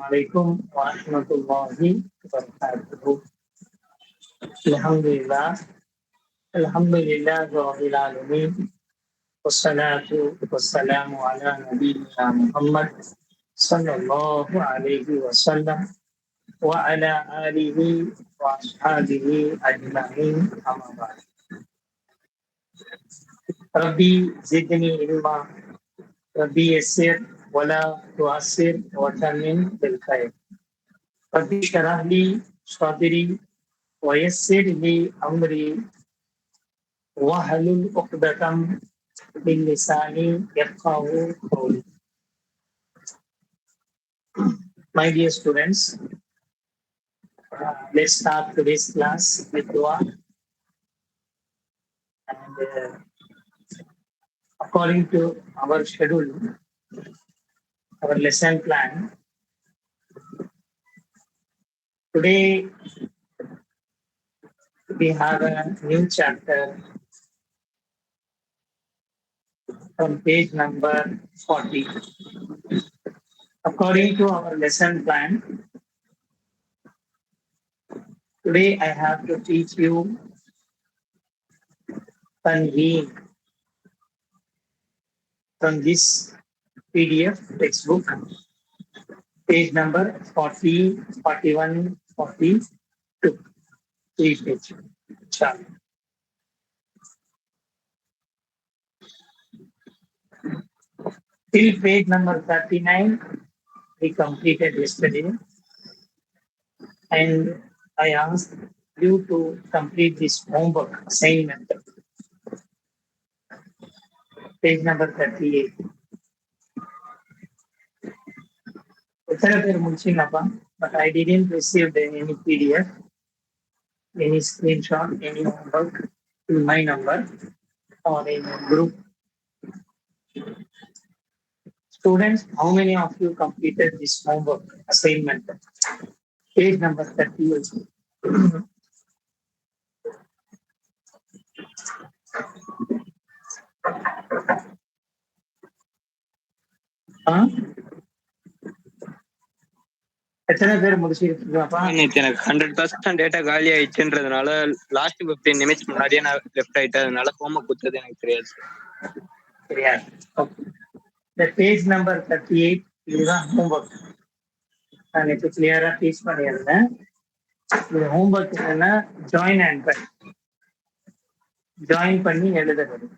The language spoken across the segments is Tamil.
عليكم ورحمة الله وبركاته. الحمد لله الحمد لله رب العالمين والصلاة والسلام على نبينا محمد صلى الله عليه وسلم وعلى آله وأصحابه أجمعين أما بعد. ربي زدني علما ربي يسر ولا تعسر وتمم بالخير. ربي اشرح لي صدري ويسر لي أمري واحلل عقدة من لساني يفقهوا قولي. My dear students, let's start today's class with dua. And according to our schedule, our lesson plan, today we have a new chapter from page number 40. According to our lesson plan, today I have to teach you Tanveen from this PDF textbook, page number 40, 41, 42. 3 page. Chalo. Till page number 39, we completed yesterday. And I asked you to complete this homework assignment. Page number 38. But I didn't receive any PDF, any screenshot, any homework to my number or in a group. Students, how many of you completed this homework assignment? Page number 38. எத்தனை பேர் முடிச்சிருக்கீங்கப்பா? எனக்கு 100% டேட்டா காலி ஆயிடுச்சுன்றதுனால லாஸ்ட் 15 நிமிஷம் முன்னாடியே நான் லெஃப்ட் ஆயிட்டேன். அதனால ஹோம்வொர்க் கொடுத்தது எனக்கு தெரியாது. தெரியாது. இந்த பேஜ் நம்பர் 38 இதுதான் ஹோம்வொர்க். நான் இப்போ கிளியரா டீச் பண்ணியிருந்தேன். இது ஹோம்வொர்க் என்னன்னா ஜாயின் அண்ட் ஜாயின் பண்ணி எழுதுறது.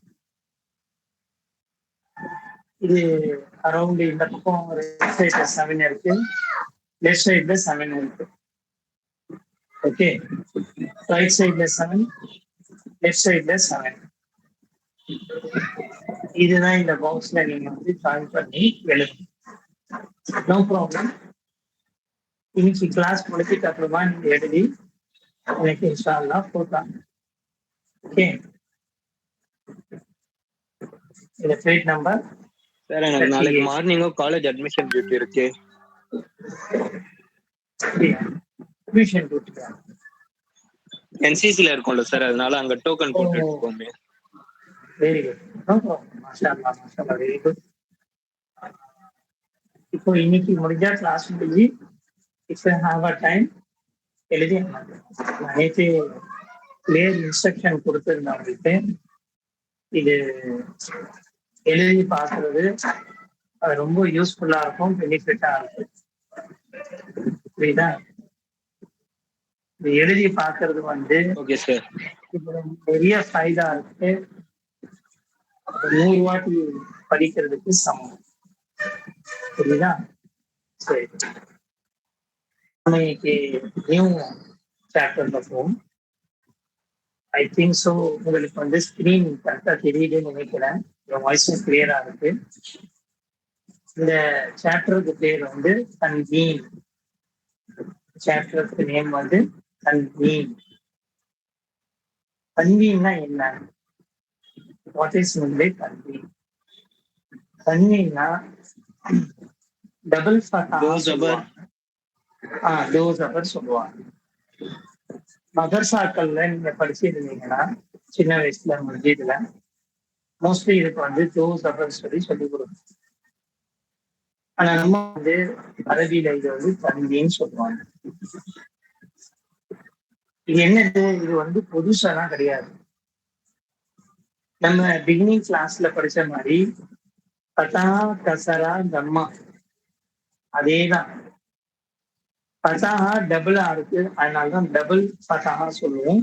இது அரௌண்ட் இந்த பக்கம் ஒரு சைட்ல 7 இருக்கு, லெஃப்ட் சைட்ல 7 இருக்கு. ஓகே, ரைட் சைட்ல 7, லெஃப்ட் சைட்ல 7. இதுதான் இந்த பாக்ஸ்ல நீங்க வந்து ஜாயின் பண்ணி எழுதுங்க. No problem. இன்னைக்கு கிளாஸ் முடிச்சுட்டு அப்புறமா நீங்க எழுதி எனக்கு இன்ஷா அல்லாஹ் போட்டாங்க. ஓகே, இந்த பேஜ் நம்பர் சார் எனக்கு நாளைக்கு மார்னிங்கும் காலேஜ் அட்மிஷன் டியூட்டி இருக்கு. அட்மிஷன் டியூட்டியா? என்சிசில இருக்கும்ல சார், அதனால அங்க டோக்கன் போட்டு எடுத்துக்கோமே. Very good, no problem. மாஷா அல்லாஹ், மாஷா அல்லாஹ், வெரி குட். இப்போ இன்னைக்கு முடிஞ்சா கிளாஸ் முடிஞ்சு if you have a time எழுதி நேற்று கிளியர் இன்ஸ்ட்ரக்ஷன் கொடுத்துருந்தேன் அவங்களுக்கு. இது எழுதி பார்க்கறது அது ரொம்ப யூஸ்ஃபுல்லா இருக்கும், பெனிஃபிட்டா இருக்கும். புரியுதா? இது எழுதி பார்க்கறது வந்து ஓகே சார், இப்போ பெரிய ஃபைதா இருக்கு. 100 வாட்டி படிக்கிறதுக்கு சமம். புரியுதா? சரி, இன்னைக்கு நியூ சாப்டர் பார்ப்போம். ஐ திங்க் ஸோ உங்களுக்கு வந்து ஸ்கிரீன் கரெக்டாக தெரியுதுன்னு நினைக்கிறேன். என் வாய்ஸும் கிளியரா இருக்கு. இந்த சாப்டருக்கு பேர் வந்து தன்வீன். சாப்டருக்கு நேம் வந்து தன்வீன். தன்வீன்னா என்ன? வாட் இஸ் மீன் பை தன்வீன்? தன்வீன்னா டபுள் ஃபதா சொல்லுவாங்க. டோ ஜபர் சொல்லுவாங்க. மதர்சாக்கள்ல நீங்க படிச்சிருந்தீங்கன்னா சின்ன வயசுல மஸ்ஜித்ல மோஸ்ட்லி இதுக்கு வந்து டோ ஜபர் சொல்லி கொடுக்கும். ஆனா நம்ம வந்து அரபியில இது வந்து தன்வீன்னு சொல்லுவாங்க. இது என்னது? இது வந்து புதுசாலாம் கிடையாது. நம்ம பிகினிங் கிளாஸ்ல படிச்ச மாதிரி பதா, கசரா, தம்மா அதேதான். பதாஹா டபுளா இருக்கு, அதனாலதான் டபுள் பதாஹா சொல்லுவோம்.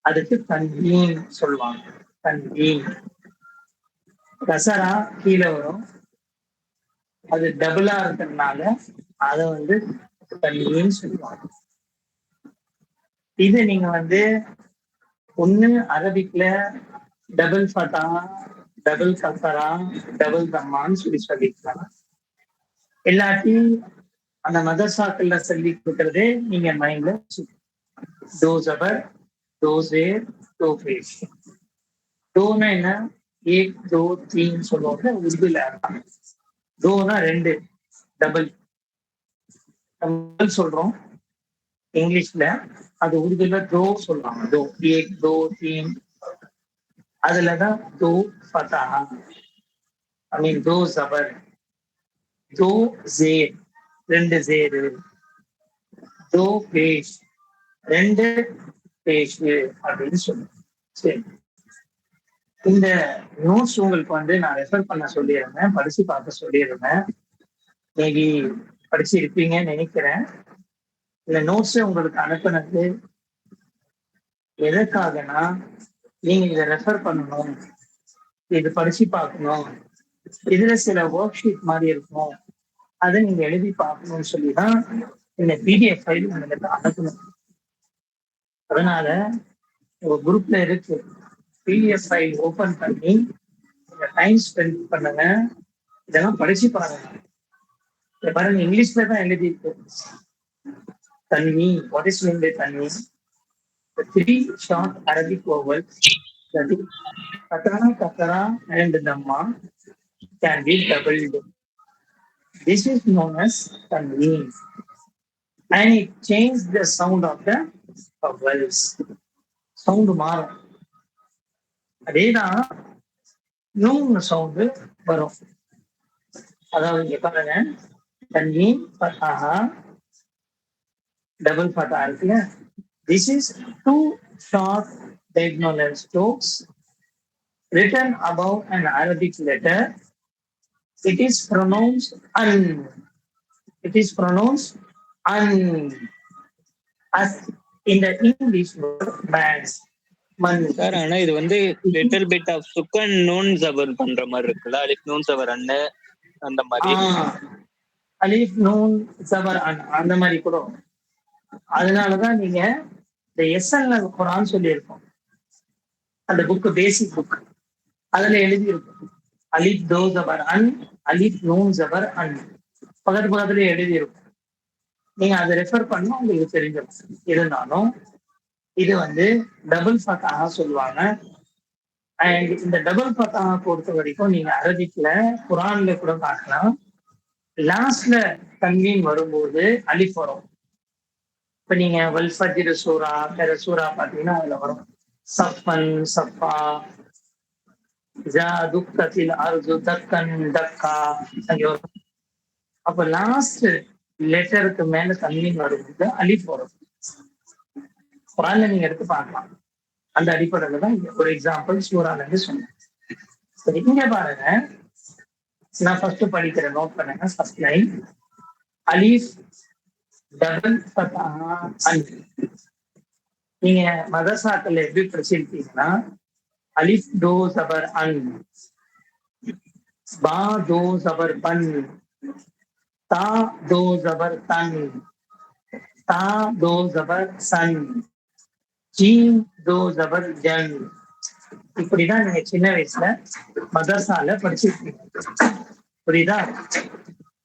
அதுக்கு தன்வீன் சொல்லுவாங்க. தன்வீன். கசரா கீழே வரும், அது டபுளா இருக்கிறதுனால அதை வந்து தன்வீன் சொல்லுவாங்க. இது நீங்க வந்து ஒண்ணு அரபிக்ல டபுள் ஃபதா, டபுள் கசரா, டபுள் தம்மான்னு சொல்லிக்கலாம். எல்லாத்தி அந்த மதரசாக்கள்ல சொல்லி கொடுக்கறதே நீங்க மைண்ட்ல டோ ஜபர், டோ ஜேர், டோ பேஷ். டோனா என்ன? ஏக், தோ, தீன் சொல்லுவாங்க உருதுல. டோனா ரெண்டு, டபுள். டபுள் சொல்றோம் இங்கிலீஷ்ல, அது உருதுல தோ சொல்லுவாங்க. தோ, ஏக், தோ, தீன். அதுலதான் தோ ஃபதா, ஐ மீன் தோ ஜபர், தோ ஜேர், ரெண்டு ஜேரு, தோ பேஷ், ரெண்டு பேஷ் அப்படின்னு சொல்லுவோம். சரி, இந்த நோட்ஸ் உங்களுக்கு வந்து நான் ரெஃபர் பண்ண சொல்லியிருந்தேன், படிச்சு பார்க்க சொல்லியிருந்தேன். மேபி படிச்சு இருப்பீங்கன்னு நினைக்கிறேன். இந்த நோட்ஸ் உங்களுக்கு அனுப்புனது எதற்காகனா, நீங்க இதை ரெஃபர் பண்ணணும், இது படிச்சு பார்க்கணும், இதுல சில ஒர்க் ஷீட் மாதிரி இருக்கும், அதை நீங்க எழுதி பார்க்கணும்னு சொல்லிதான் இந்த பிடிஎஃப் ஃபைல் உங்களுக்கு அனுப்பணும். அதனால உங்க குரூப்ல இருக்கு, பிடிஎஃப் ஃபைல் ஓபன் பண்ணி டைம் ஸ்பெண்ட் பண்ணுங்க, இதெல்லாம் படிச்சு பாருங்க. பாருங்க, இங்கிலீஷ்ல தான் எழுதி இருக்கு. தன்வி, வாட் இஸ் மீன் பை தன்வி? The three short Arabic vowels, that is Katara, Katara and Dhamma, can be doubled. This is known as tanween, and it changes the sound of the vowels. Sound மாறும். அதேதான் நூன் சவுண்டு வரும். அதாவது இங்க பாருங்க, தன்வீன், ஃபத்ஹா, டபுள் ஃபத்ஹா இருக்குல்ல. This is two short diagonal strokes written above an Arabic letter. It is pronounced an. It is pronounced an, as in the English word man. Sir, ஆனா இது வந்து லிட்டில் பிட் ஆஃப் சுக்கன் நூன் ஜபர் பண்ற மாதிரி இருக்குல்ல, அலிஃப் நூன் ஜபர் அண்ணு அந்த மாதிரி. அலிஃப் நூன் ஜபர் அன் அந்த மாதிரி கூட. அதனாலதான் நீங்க இந்த எஸ்எல்எல் குரான் சொல்லியிருக்கோம், அந்த புக், பேசிக் புக், அதுல எழுதி இருக்கும் அலிஃப் தோ ஜபர் அன், அலிஃப் நூன் ஜபர் அன், பக்கத்துல எழுதி இருக்கும். நீங்க அதை ரெஃபர் பண்ணா உங்களுக்கு தெரிஞ்சிடும். இருந்தாலும் இது வந்து டபுள் ஃபத்ஹா சொல்லுவாங்க. அண்ட் இந்த டபுள் ஃபத்ஹா பொறுத்த வரைக்கும் நீங்க அரபிக்ல குரான்ல கூட பார்க்கலாம், லாஸ்ட்ல தன்வீன் வரும்போது அலிஃப் வரும். இப்ப நீங்க வல் ஃபஜ்ர் சூரா, வேற சூரா பாத்தீங்கன்னா அதுல வரும் சஃபன், சஃபா, ஜா துக்கத்தில் அர்து தக்கன், தக்கா, அங்கே வரும். அப்ப லாஸ்ட் லெட்டருக்கு மேல தன்வீன் வரும்போது அலிஃப் வரும். குரான்ல நீங்க எடுத்து பார்க்கலாம். அந்த அடிப்படையில தான் ஒரு எக்ஸாம்பிள் சூரால இருந்து சொன்னேன். சரி, இங்க பாருங்க, நான் ஃபர்ஸ்ட் படிக்கிறேன், நோட் பண்ணுங்க. ஃபர்ஸ்ட் லைன் அலிஃப் டபுள் ஃபத்ஹா அன். நீங்க மதரசாக்கள் எப்படி படிச்சிருக்கீங்கன்னா, அலிஃப் தோ ஜபர் அன், பா தோ ஜபர் பன், தா தோ ஜபர் தன், தா தோ ஜபர் சன், ஜீம் தோ ஜபர் ஜன். இப்படிதான் நீங்க சின்ன வயசுல மதரசால படிச்சிருக்கீங்க. புரியுதா?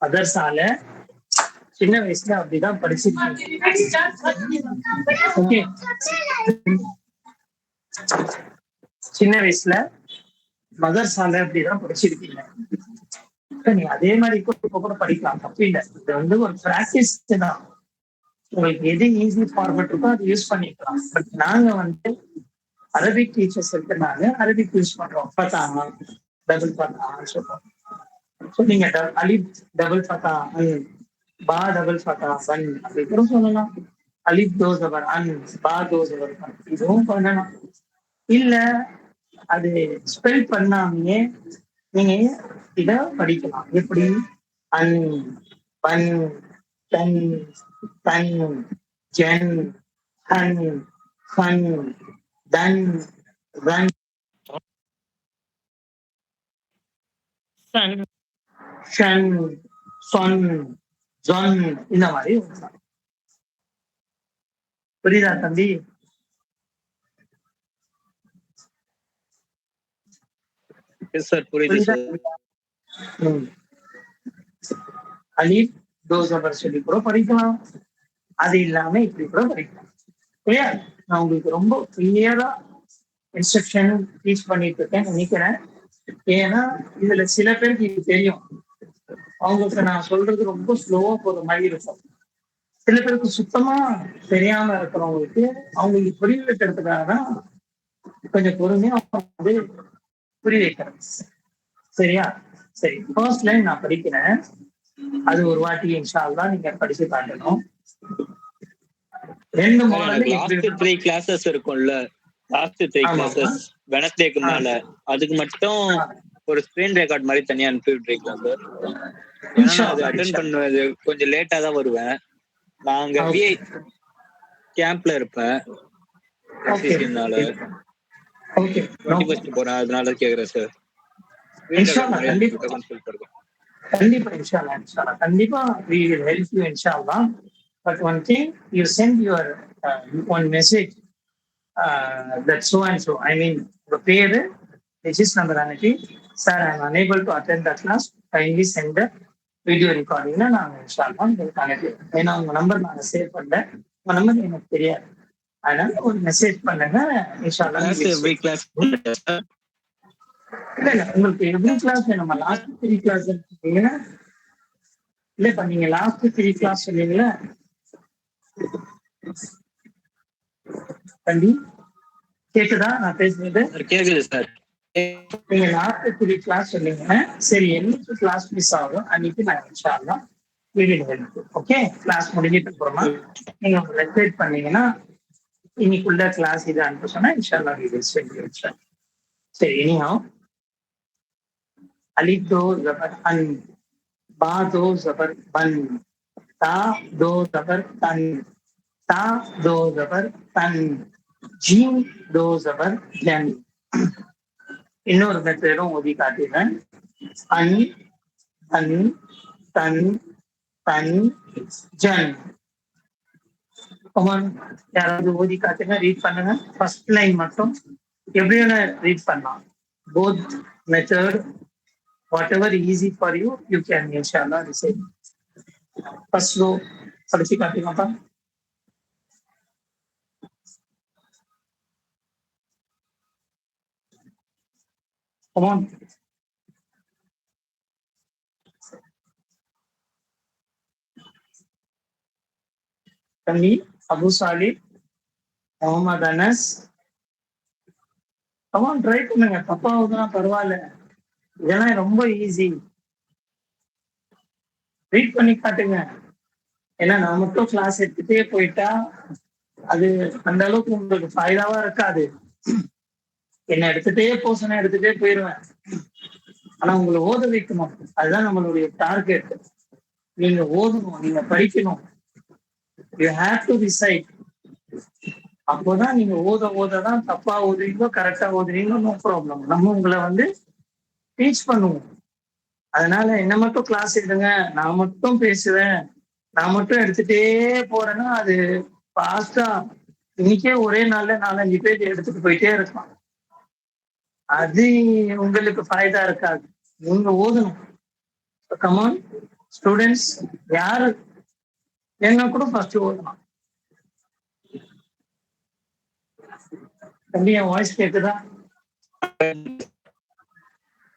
மதரசால சின்ன வயசுல அப்படிதான் படிச்சிருக்கீங்க. ஓகே, சின்ன வயசுல மதரசால அப்படிதான் படிச்சிருக்கீங்க. நீங்க அதே மாதிரி இப்ப கூட படிக்கலாம், தப்பு இல்லை. இது வந்து ஒரு பிராக்டிஸ் தான். உங்களுக்கு எது ஈஸி ஃபார்மேட் இருக்கோ அதை யூஸ் பண்ணிக்கலாம். பட் நாங்க வந்து அரபிக் டீச்சர்ஸ் இருக்கிறனால அரபிக் யூஸ் பண்றோம். ஃபத்ஹா, டபுள் ஃபத்ஹா சொல்றோம். சொன்னீங்க அலிப் டபுள் ஃபதா அன், பா டபுள் ஃபதா பன் அப்படி கூட சொல்லலாம். அலிப் தோ ஜபர் அன், பா தோ ஜபர் பன், இதுவும் பண்ணலாம். இல்ல அது ஸ்பெல் பண்ணாமையே நீங்க இத படிக்கலாம். எப்படி? அன், பன், தன், தன், ஜன், ஹன், ஹன், தன், ரன், சன், ஷன், சொன், ஜொன், இந்த மாதிரி வரலாம். புரியுதா தம்பி? சார் புரியுது புரியுதா? சார். அலிப் தோ ஜபர் சொல்லி கூட படிக்கலாம். அது இல்லாம இப்படி கூட படிக்கலாம். சரியா? நான் உங்களுக்கு ரொம்ப கிளியரா இன்ஸ்ட்ரக்ஷன் டீச் பண்ணிட்டு இருக்கேன் நினைக்கிறேன். ஏன்னா இதுல சில பேருக்கு இது தெரியும், அவங்களுக்கு நான் சொல்றது ரொம்ப ஸ்லோவா போற மாதிரி இருக்கும். சில பேருக்கு சுத்தமா தெரியாம இருக்கிறவங்களுக்கு அவங்களுக்கு புரிய வைக்கிறதுக்காக தான் கொஞ்சம் பொறுமையா வந்து புரிய வைக்கிறேன். சரியா? சரி, ஃபர்ஸ்ட் லைன் நான் படிக்கிறேன். அது ஒரு வாட்டி இன்ஷா அல்லாஹ் நீங்க படிச்சு காட்டணும். ரெண்டு மாடல் லாஸ்ட் 3 கிளாसेस இருக்கும்ல, லாஸ்ட் 3 கிளாसेस வெனஸ்டேக்கு மேல அதுக்கு மட்டும் ஒரு ஸ்கிரீன் ரெக்கார்ட் மாதிரி தனியா அனுப்பி விட்டுறீங்களா சார்? ஏன்னா அது அட்டெண்ட் பண்ணுவது கொஞ்சம் லேட்டா தான் வருவேன். நான் அங்க விஐ கேம்ப்ல இருப்பேன். என்சிசினால ஓகே 21 போறேன், அதனால கேக்குறேன் சார். கண்டிப்பா இன்ஷால்லா இன்ஷால்லா கண்டிப்பா we will help you inshallah. But one thing, you send your one message that so and so, I mean the பேரு ரெஜிஸ்ட் நம்பர் அனுப்பி, sir I am unable to attend the class, kindly send the video ரெக்கார்டிங்னா நாங்க இன்ஷால்லா உங்களுக்கு அனுப்பிடுவோம். ஏன்னா உங்க நம்பர் நாங்க சேவ் பண்ணல, உங்க நம்பர் எனக்கு தெரியாது, அதனால ஒரு மெசேஜ் பண்ணுங்க இன்ஷால்லா. இல்ல உங்களுக்கு எவ்ரி கிளாஸ் வேணுமா? லாஸ்ட் 3 கிளாஸ் சொன்னீங்கன்னா இல்லப்பா, நீங்க லாஸ்ட் 3 கிளாஸ் சொன்னீங்களா தம்பி? கேக்குதா நான் பேசுறது? கேக்குது சார். நீங்க லாஸ்ட் 3 கிளாஸ் சொன்னீங்க. சரி, என்னைக்கு கிளாஸ் மிஸ் ஆகும் அன்னைக்கு நான் இன்ஷால்லா வீடியோ எடுத்து ஓகே கிளாஸ் முடிஞ்சிட்டு அப்புறமா நீங்க மெசேஜ் பண்ணீங்கன்னா இன்னைக்குள்ள கிளாஸ் இது அனுப்ப சொன்னா இன்ஷால்லா வீடியோ சென்ட் பண்ணுறேன். சரி, எனிஹவ் அலிப் தோ ஜபர் அன், பா दो जबर बन, ता दो जबर तन, ता दो जबर तन, जीम दो जबर जन. இன்னொரு மெத்தடும் ஓதி காட்டினேன். அன், தன், தன், தன், ஜன். யாராவது ஓதி காட்டுங்க, ரீட் பண்ணுங்க. ஃபர்ஸ்ட் லைன் மட்டும் எப்படின்னு ரீட் பண்ணலாம். Both method whatever easy for you, you can inshallah receive. First row படிச்சு காட்டுங்கப்பா. Come on. தம்பி Abu Sali, Mohammed Anas, come on try பண்ணுங்க. தப்பாவதுனா பரவாயில்ல, இதெல்லாம் ரொம்ப ஈஸி. ரீட் பண்ணி காட்டுங்க. ஏன்னா நான் மட்டும் கிளாஸ் எடுத்துட்டே போயிட்டா அது அந்த அளவுக்கு உங்களுக்கு ஃபைதாவா இருக்காது. என்ன எடுத்துட்டே போசனை எடுத்துட்டே போயிடுவேன். ஆனா உங்களை ஓத வைக்கணும், அதுதான் நம்மளுடைய டார்கெட். நீங்க ஓதணும், நீங்க படிக்கணும். You have to decide. அப்போதான் நீங்க ஓததான் தப்பா ஓதுறீங்களோ கரெக்டா ஓதுறீங்களோ நோ ப்ராப்ளம், நம்ம உங்களை வந்து டீச் பண்ணுவோம். அதனால என்ன மட்டும் கிளாஸ் எடுங்க, நான் மட்டும் பேசுவேன், நான் மட்டும் எடுத்துட்டே போறேன்னா அது ஃபாஸ்டா இன்னைக்கே ஒரே நாள்ல 4-5 பேஜ் எடுத்துட்டு போயிட்டே இருக்கலாம். அது உங்களுக்கு ஃபைதா இருக்காது. நீங்க ஓதணும். கமான் ஸ்டூடெண்ட்ஸ், யாரு என்ன கூட ஃபர்ஸ்ட் ஓதலாம். தம்பி என் வாய்ஸ் கேக்குதா?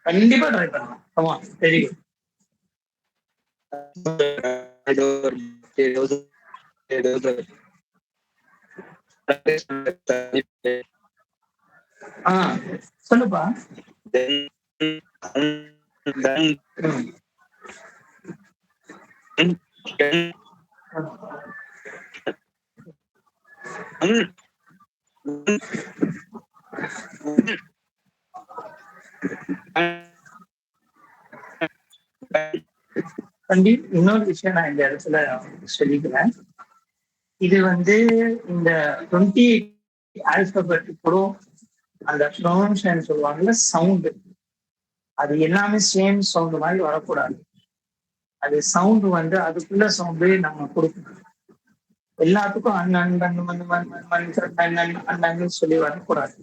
கண்டிப்பா ட்ரை பண்ணலாம். Come on, very good. சொல்லுப்பா. இன்னொரு விஷயம் நான் இந்த இடத்துல சொல்லிக்கிறேன். இது வந்து இந்த 20 ஆல்பபெட் கூட அந்த ப்ரொனன்சியேஷன் சொல்லுவாங்கல்ல, சவுண்ட், அது எல்லாமே சேம் சவுண்ட் மாதிரி வரக்கூடாது. அது சவுண்ட் வந்து அதுக்குள்ள சவுண்டு நம்ம கொடுக்கணும். எல்லாத்துக்கும் அண்ணன் சொல்லி வரக்கூடாது.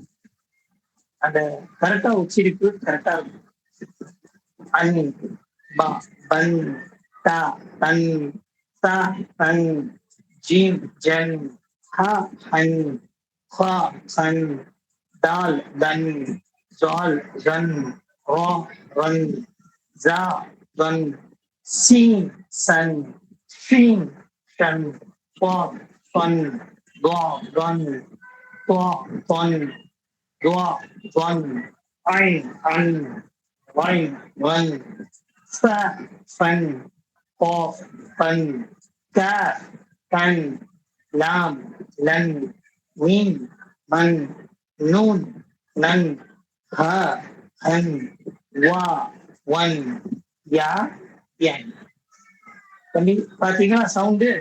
அந்த கரெக்டா உச்சரிப்பு கரெக்டா இருக்கும். அன், பா, பன், தா, தன், தா, தன், ஜீம், ஜன், ஹா, ஹன், ஹா, ஹன், தால், தன், ஜால், ஜன், ரா, ரன், ஜா, ரன், சீன், சன், ஷீன், ஷன், பா, ஃபன், கா, கன், பா, பன், துவா, துவன், ஐன், அன், வைன், வன், ஃப, ஃபன், காஃப், ஃபன், க, கன், லாம், லன், மீன், மன், நூன், நன், ஹ, ஹன், வா, ஒன், யா, என். பாத்தீங்களா சவுண்டு?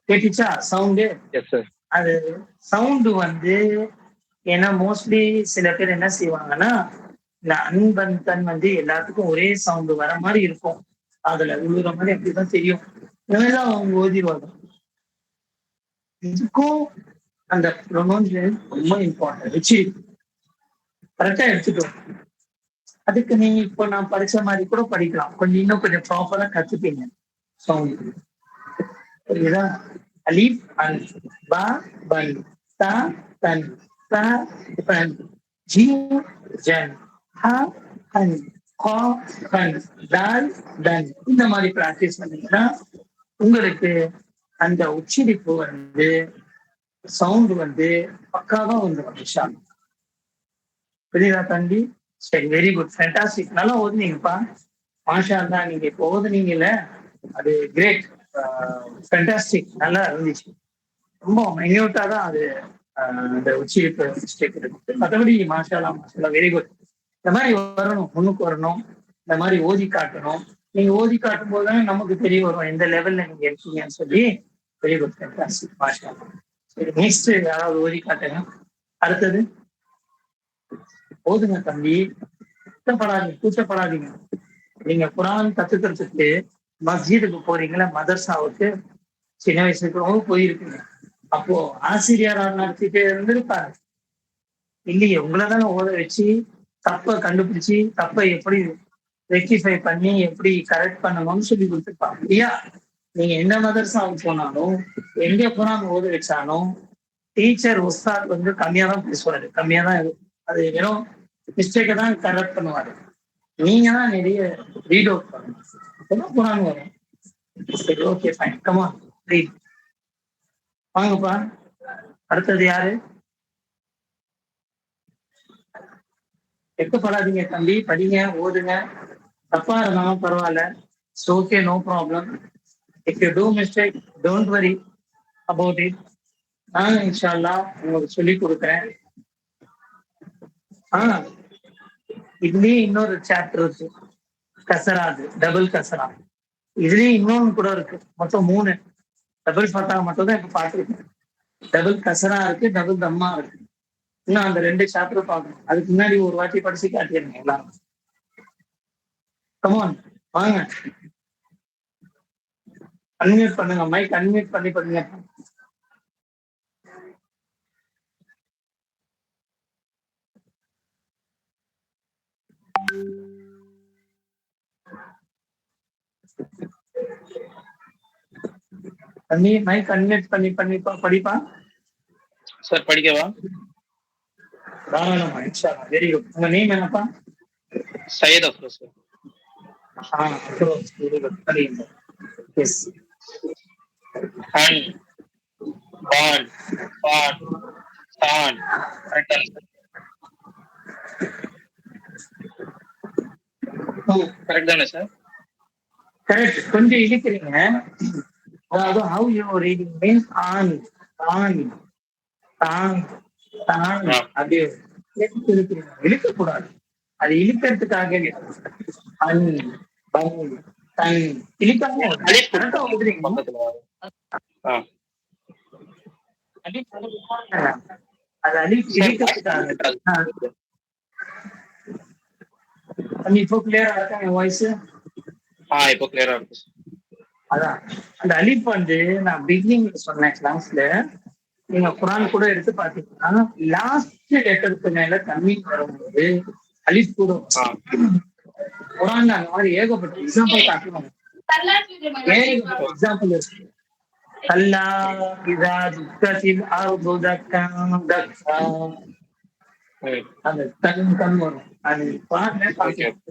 கேட்டுச்சா சவுண்டு? அது சவுண்டு வந்து ஏன்னா மோஸ்ட்லி சில பேர் என்ன செய்வாங்கன்னா, இந்த அன்பன் வந்து எல்லாத்துக்கும் ஒரே சவுண்டு வர மாதிரி இருக்கும். அதுல விழுற மாதிரி அப்படிதான் தெரியும். இதெல்லாம் அவங்க ஓதிடுவாங்க. இதுக்கும் அந்த ப்ரொனவுன்சியேஷன் ரொம்ப இம்பார்ட்டன்ட். வச்சு கரெக்டா எடுத்துட்டோம். அதுக்கு நீங்க இப்போ நான் படிச்ச மாதிரி கூட படிக்கலாம். இன்னும் கொஞ்சம் ப்ராப்பரா கத்துப்பீங்க சவுண்ட். புரியுதா? அலிப், அல், பா, பன், தா, தன், தா, பன், ஜீம், ஜன், ஹா, ஹன், கா, கன், தால், தன். இந்த மாதிரி பிராக்டிஸ் பண்ணீங்கன்னா உங்களுக்கு அந்த உச்சரிப்பு வந்து சவுண்ட் வந்து பக்காவா வந்துடும். விஷால், புரியுதா தம்பி? சரி, வெரி குட், ஃபேண்டாஸ்டிக். நல்லா ஓதுனீங்கப்பா, மாஷா அல்லாஹ். நீங்க இப்போ ஓதுனீங்கல்ல, அது கிரேட், ஃபேண்டாஸ்டிக், நல்லா இருந்துச்சு. ரொம்ப மைன்யூட்டா தான் அது அந்த உச்சரிப்பு மிஸ்டேக் இருக்கு. மற்றபடி மாஷா அல்லாஹ், மாஷா அல்லாஹ், வெரி குட். இந்த மாதிரி வரணும், முன்னுக்கு வரணும். இந்த மாதிரி ஓதி காட்டணும். நீங்க ஓதி காட்டும் போது தானே நமக்கு தெரிய வரும் எந்த லெவல்ல நீங்க இருக்கீங்கன்னு சொல்லி. வெரி குட், ஃபேண்டாஸ்டிக், மாஷா அல்லாஹ். சரி, நெக்ஸ்ட் யாராவது ஓதி காட்டுங்க. அடுத்தது ஓதுங்க தம்பி, கூச்சப்படாதீங்க. நீங்க குரான் கத்துக்கிறதுக்கு மஸ்ஜிதுக்கு போறீங்களா, மதர்சாவுக்கு, சின்ன வயசுக்கு போயிருக்கீங்க. அப்போ ஆசிரியரா நடத்திட்டு இருந்திருப்பாரு இல்லையே? உங்களதான ஓத வச்சு தப்ப கண்டுபிடிச்சு தப்பை எப்படி ரெக்டிஃபை பண்ணி எப்படி கரெக்ட் பண்ணணும்னு சொல்லி கொடுத்துருப்பாங்க இல்லையா? நீங்க எந்த மதர்சாவுக்கு போனாலும் எங்க குரான் ஓத வச்சாலும் டீச்சர் உஸ்தாத் வந்து கம்மியா தான் பேசுவாரு, கம்மியா தான் இருக்கும். அது வெறும் மிஸ்டேக்கை தான் கரெக்ட் பண்ணுவாரு. நீங்க தான் நிறைய ரீட் அவுட் பண்ணணும், அப்பதான் குரான் வரும். சரி, okay, fine, come on, read. வாங்கப்பா, அடுத்தது யாரு? வெக்கப்படாதீங்க தம்பி, படிங்க, ஓதுங்க. தப்பா இருந்தாலும் பரவாயில்ல, okay, no problem. If you do mistake, don't worry about it. நான் இன்ஷா அல்லாஹ் உங்களுக்கு சொல்லி கொடுக்குறேன். இதுலயே இன்னொரு சாப்டர் இருக்கு, கசராது, டபுள் கசரா. இதுலயே இன்னொன்னு கூட இருக்கு, மொத்தம் 3. டபுள் ஃபத்தா மட்டும் தான் இப்ப பார்த்துருக்கேன். டபுள் கசரா இருக்கு, டபுள் தம்மா இருக்கு. இன்னும் அந்த 2 சாப்டர் பார்க்கணும். அதுக்கு முன்னாடி ஒரு வாட்டி படிச்சு காட்டிடுங்க எல்லாரும். கமான், வாங்க, அன்மியூட் பண்ணுங்க, மைக் அன்மியூட் பண்ணி பண்ணுங்க. தம்பி, மைக் அன்மியூட் பண்ணி படிப்பா. சார் படிக்கவா? தாராளமா, இன்ஷா அல்லாஹ். Very good. உங்க நேம் என்னப்பா? Syed Afroz sir. Afroz, very good. படிங்க. எஸ். ஹன், பான், பான், சான். கரெக்டா சார்? கரெக்ட் தானே சார்? கரெக்ட், கொஞ்சம் இழுக்கிறீங்க. அதாவது how you reading means on, on, தான், தான் அப்படியே இழுக்கிறீங்க. இழுக்கக்கூடாது, அது இழுக்கிறதுக்காக அன், பன், தன் இழுக்காம கரெக்டா ஓதுறீங்க. பக்கத்துல அது இழுக்கிறதுக்காக. இப்போ கிளியரா இருக்கா என் வாய்ஸ்? இப்போ கிளியரா இருக்கு. அதான் அந்த அலிப் வந்து நான் பிகினிங்ல சொன்னேன் கிளாஸ்ல. நீங்க குரான் கூட எடுத்து பாத்தீங்கன்னா லாஸ்ட் லெட்டருக்கு மேல தண்ணி வரும்போது அலிப் கூட குரான்ல அந்த மாதிரி ஏகப்பட்ட எக்ஸாம்பிள் காட்டுவாங்க. ஏகப்பட்ட எக்ஸாம்பிள் இருக்கு. கல்லா இதா துக்கத்தில் அர்து தக்கா தக்கா, அந்த கண் வரும். அது குரான்ல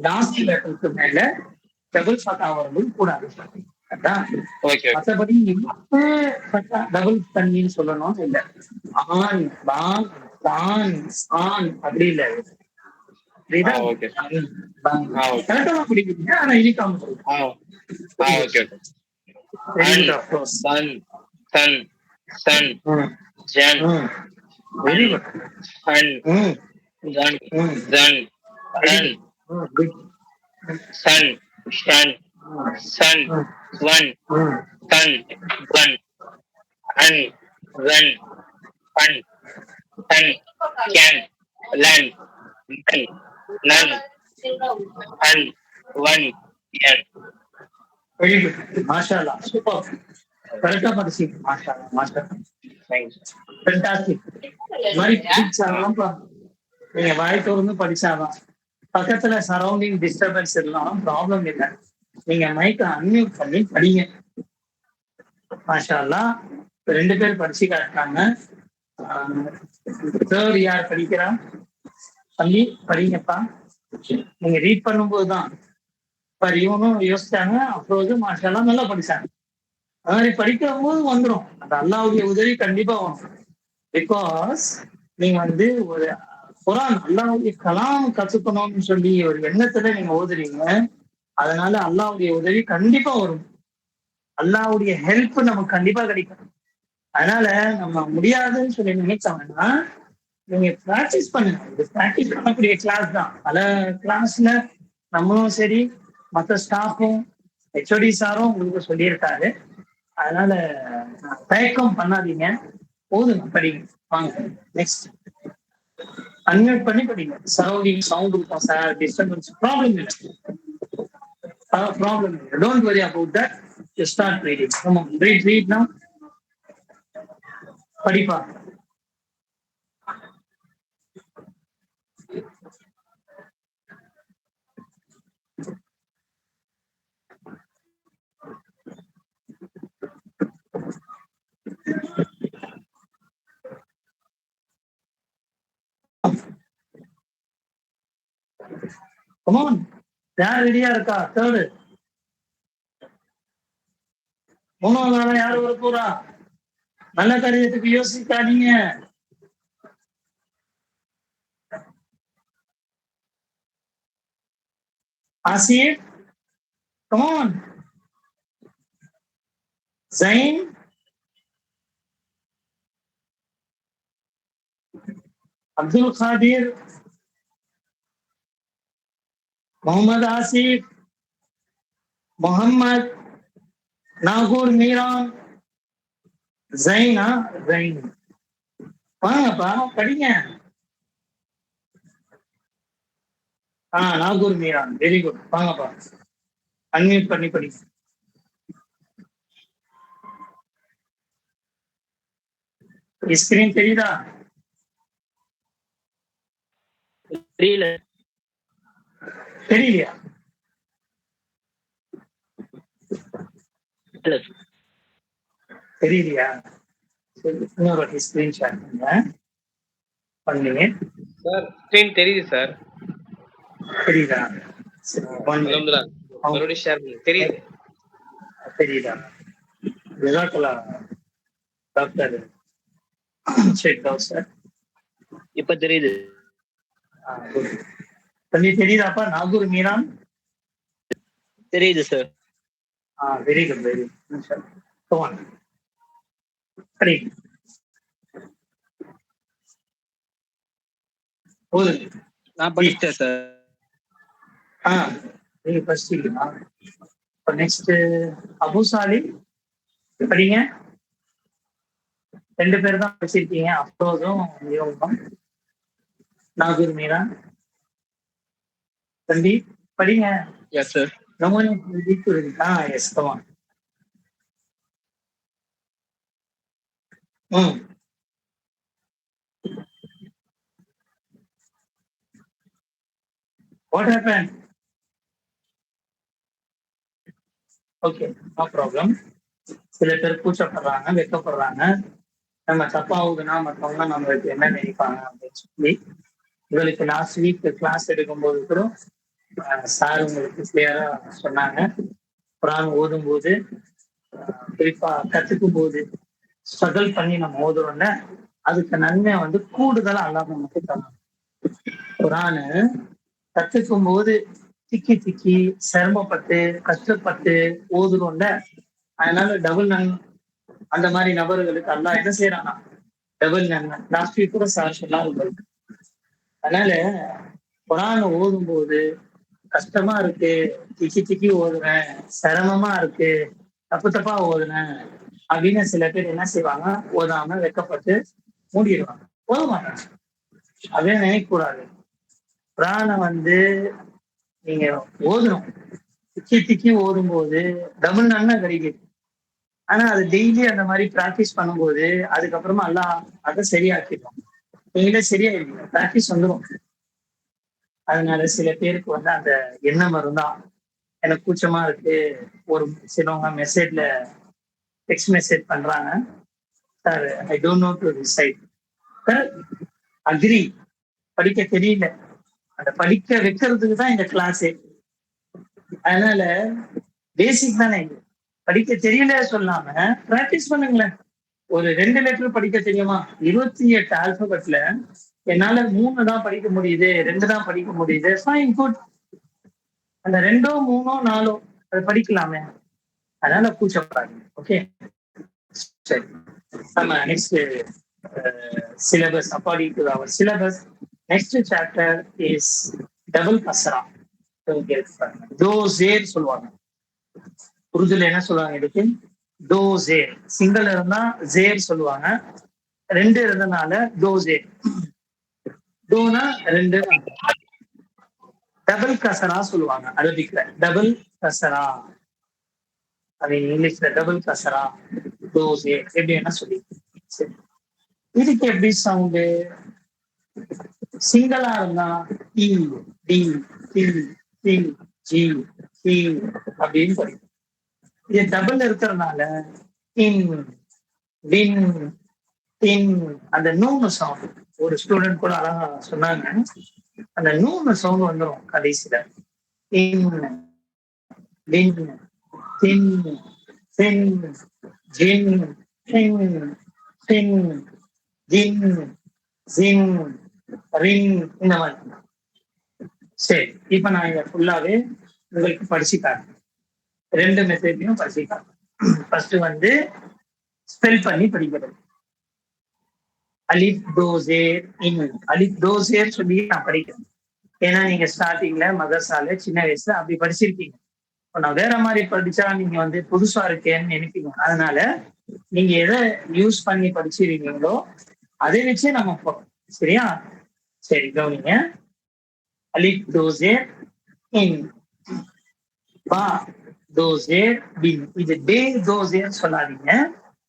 லாஸ்ட் லெட்டருக்கு மேல டபுள் ஃபத்தா வரும்போது கூடாது. மற்றபடி டபுள் தண்ணின்னு சொல்லணும் இல்ல. ஆன், பான், தான், ஆன் அப்படி இல்ல. கரெக்டா பிடிக்கிறீங்க, ஆனா இனிக்காம very good. Sun, sun, sun, one, sun, one, un, run, fun, sun, can, land, none, none, un, one, yan. Very good. Mashallah. Super. கரெக்டா படிச்சீங்க. மாஷாஅல்லாஹ், மாஷாஅல்லாஹ். Thanks. Fantastic. மாதிரி படிச்சாதான் நீங்க வாய் திறந்து படிச்சாதான். பக்கத்துல சரௌண்டிங் டிஸ்டர்பன்ஸ் எல்லாம் ப்ராப்ளம் இல்லை. நீங்க மைக்கை அன்மியூட் பண்ணி படிங்க. மாஷாஅல்லாஹ். 2 பேர் படிச்சு காட்டாங்க. தேர்ட் யார் படிக்கிறா? தம்பி படிங்கப்பா. நீங்க ரீட் பண்ணும்போதுதான் இவனும் யோசிச்சாங்க, அப்புறம் மாஷாஅல்லாஹ் நல்லா படிச்சாங்க. அது மாதிரி படிக்கிற போது வந்துடும், அந்த அல்லாஹ்வுடைய உதவி கண்டிப்பா வரும். பிகாஸ் நீங்க வந்து ஒரு குரான் அல்லாஹ்வுடைய கலாம் கத்துக்கணும்னு சொல்லி ஒரு எண்ணத்துல நீங்க ஓதுறீங்க. அதனால அல்லாஹ்வுடைய உதவி கண்டிப்பா வரும். அல்லாஹ்வுடைய ஹெல்ப் நமக்கு கண்டிப்பா கிடைக்கும். அதனால நம்ம முடியாதுன்னு சொல்லி நினைச்சாங்கன்னா நீங்க பிராக்டிஸ் பண்ணுங்க. இது பிராக்டிஸ் பண்ணக்கூடிய கிளாஸ் தான். பல கிளாஸ்ல நம்மளும் சரி, மற்ற ஸ்டாஃபும் ஹெச்ஓடி சாரும் உங்களுக்கு சொல்லியிருக்காரு. அதனால தயக்கம் பண்ணாதீங்க, போதுங்க, படிங்க. வாங்க நெக்ஸ்ட். அன்மியூட் பண்ணி படிங்க. சரௌண்டிங் சவுண்ட் இருக்கும் சார், டிஸ்டர்பன்ஸ் ப்ராப்ளம் இல்லை, ப்ராப்ளம் இல்லை. Don't worry about that. You start reading. ஆமா, ரீட் நவ. படிப்பா. Come on. யார் ரெடியா இருக்கா? தேர்டு 3வது நாள யாரு வர போறா? நல்ல காரியத்துக்கு யோசிக்காதீங்க. Asif, come on. Zain, Abdul Qadir, Muhammad Asif, Muhammad, Nagul Miran, Zaina, Zain. வாங்கப்பா படிங்க. Nagore Meeran, very good. வாங்கப்பா, அன்மியூட் பண்ணி படிங்க. ஸ்கிரீன் தெரியுதா? தெரியல. தெரியலையா? தெரியலையா? சரி, இன்னொரு வாட்டி ஸ்கிரீன் ஷேர் பண்ணுங்க. சார் ஸ்கிரீன் தெரியுது சார். தெரியுதா? மறுபடியும் ஷேர் பண்ணுங்க. தெரியுது. தெரியுதா? ஜஸாக்கல்லாஹ் டாக்டர். Check out sir. இப்ப தெரியுது. தம்பி தெரியுதாப்பா? நாகூர் மீரான் தெரியுது sir. Very good very good. Go on. சரி போதும். நான் படிச்சிட்டேன் சார். நீங்க படிச்சிட்டீங்களா? நெக்ஸ்ட் அபுசாலி படிங்க. 2 பேர் தான் படிச்சிருக்கீங்க, அப்ரோஸும் இவங்களும். நாகூர் மீரா தம்பி படிங்க. Yes sir. Yes come on. Hmm what happen? Okay, no problem. சில பேர் கூச்சப்படுறாங்க, வெக்கப்படுறாங்க. நம்ம தப்பாகுதுன்னா மற்றவங்க நம்மளுக்கு என்ன நினைப்பாங்க அப்படின்னு சொல்லி. உங்களுக்கு லாஸ்ட் வீக் கிளாஸ் எடுக்கும்போது கூட சார் உங்களுக்கு கிளியரா சொன்னாங்க, குரான் ஓதும்போது குறிப்பா கத்துக்கும் போது ஸ்ட்ரகிள் பண்ணி நம்ம ஓதுறோம்ல, அதுக்கு நன்மை வந்து கூடுதலா அல்லாஹ் நமக்கு தரணும். குரானு கத்துக்கும் போது திக்கி திக்கி சிரமப்பட்டு கஷ்டப்பட்டு ஓதுறோம்ல, அதனால டபுள் நன்மை. அந்த மாதிரி நபர்களுக்கு அல்லாஹ் என்ன செய்யறானா, டபுள் நன்மை. லாஸ்ட் வீக் கூட சார் சொன்னார் உங்களுக்கு. அதனால குரான் ஓதும் போது கஷ்டமா இருக்கு, திக்கி திக்கி ஓதுறேன், சிரமமா இருக்கு, தப்பு தப்பா ஓதுறேன் அப்படின்னு சில பேர் என்ன செய்வாங்க, ஓதாம வெக்கப்பட்டு மூடிடுவாங்க, ஓத மாட்டாங்க. அதே நினைக்க கூடாது. குரானை வந்து நீங்க ஓதணும், திக்கி திக்கி ஓதும் போது டபுள் நன்மை கிடைக்குது. ஆனா அது டெய்லி அந்த மாதிரி பிராக்டிஸ் பண்ணும்போது அதுக்கப்புறமா எல்லாம் அதை சரியாக்கிடும். நீங்களே சரியாயிருவீங்க, பிராக்டிஸ் வந்துடும். அதனால சில பேருக்கு வந்து அந்த எண்ணம் இருந்தா, எனக்கு கூச்சமா இருக்கு. ஒரு சிலவங்க மெசேஜ்ல டெக்ஸ்ட் மெசேஜ் பண்றாங்க, sir I don't know to decide. Agree, படிக்க தெரியல, அந்த படிக்க வைக்கிறதுக்கு தான் இந்த கிளாஸே. அதனால பேசிக் தானே, படிக்க தெரியல சொல்லாம பிராக்டிஸ் பண்ணுங்களேன். ஒரு 2 லெட்டர் படிக்க தெரியுமா? 28 ஆல்பபெட்ல என்னால 3 தான் படிக்க முடியுது, 2 தான் படிக்க முடியுது, ஃபைன் குட். அந்த 2ஓ 3ஓ 4ஓ அதை படிக்கலாமே. அதனால கூச்சப்படாதீங்க. ஓகே, சரி. நம்ம next syllabus, according to our syllabus, next chapter is double kasra. தோசேர் சொல்லுவாங்க. உருதுல என்ன சொல்லுவாங்க இதுக்கு? தோசேர். சிங்கிள் இருந்தா ஜேர் சொல்லுவாங்க, 2 இருந்தனால தோசேர். தோனா 2, டபுள் கசரா சொல்லுவாங்க அரபிக்ல. டபுள் கசரா, அது இங்கிலீஷ்ல டபுள் கசரா, தோசேர் எப்படி என்ன சொல்லி. சரி, இதுக்கு எப்படி சவுண்டு? சிங்களா இருந்தா T T T T G T அப்படின்னு படிக்கும். இது டபுள் இருக்கிறதுனால இன் டின் டின், அந்த நூனு சவுண்ட். ஒரு ஸ்டூடெண்ட் கூட அழகா சொன்னாங்க, அந்த நூனு சவுண்ட் வந்துடும் கடைசியில. இன் டின் டின் டின் ஜின் டின் டின் ஜின் ஜின் ரின், இந்த மாதிரி. சரி, இப்ப நான் இங்க ஃபுல்லாவே உங்களுக்கு படிச்சு காட்டுறேன். 2 மெத்தட்லயும் படிச்சு காட்டுறேன். ஃபர்ஸ்ட் வந்து ஸ்பெல் பண்ணி படிக்கிறது. அலிப் தோசேர் இன், அலிப் தோசேர் சொல்லி நான் படிக்கிறேன். ஏன்னா நீங்க ஸ்டார்டிங்ல மதர்சால சின்ன வயசுல அப்படி படிச்சிருக்கீங்க. நான் வேற மாதிரி படிச்சா நீங்க வந்து புதுசா இருக்கேன்னு நினைப்பீங்க. அதனால நீங்க எதை யூஸ் பண்ணி படிச்சிருக்கீங்களோ அதை வச்சே நம்ம போறோம். சரியா? சரி, கவனிங்க. அலிப் தோசேர் இன், பா தோசேர் பின். இது பே தோசேர் சொல்லாதீங்க,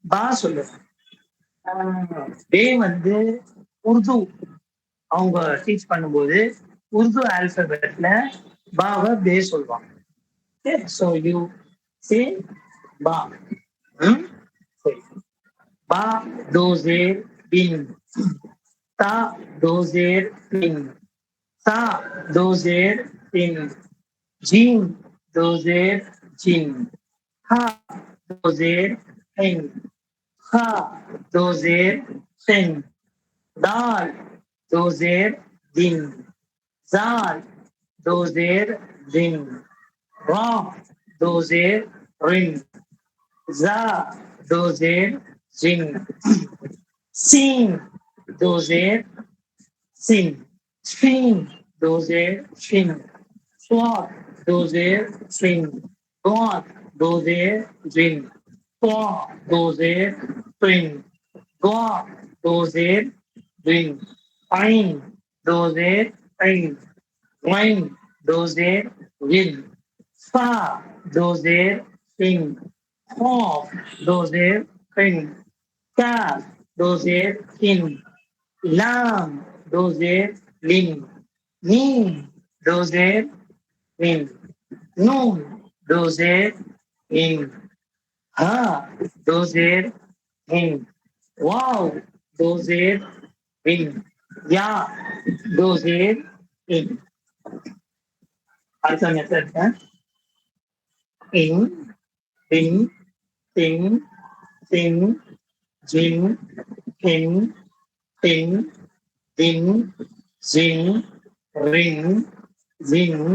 பா சொல்லுங்க. பே வந்து உருது அவங்க டீச் பண்ணும்போது உருது ஆல்பபெட்ல பாவை பே சொல்லுவாங்க. So you say ba. சரி, ba dozer bin, ta dozer bin, sa dozer bin, jin dozer jin, ha dozer hin, ha dozer fin, dal dozer din, zal dozer din, ra dozer rin. Za, dozer, jin. Sin, dozer, sin. Fin, dozer, fin. Swat, dozer, fin. God, dozer, jin. Twa, dozer, twin. Gua, dozer, ring. Pine, dozer, pine. Wine, dozer, win. Fa, dozer, pin. Hof, dozer, pin. Calf, dozer, kin. Lam, dozer, lin. Nin, dozer, win. Nun, dozer, in. Ha, dozer, in. Wow, dozer, in. Ya, dozer, in. அடுத்த method in, bin, thin, thin, gin, pin, thin, thin, Jin, Rin, Jin,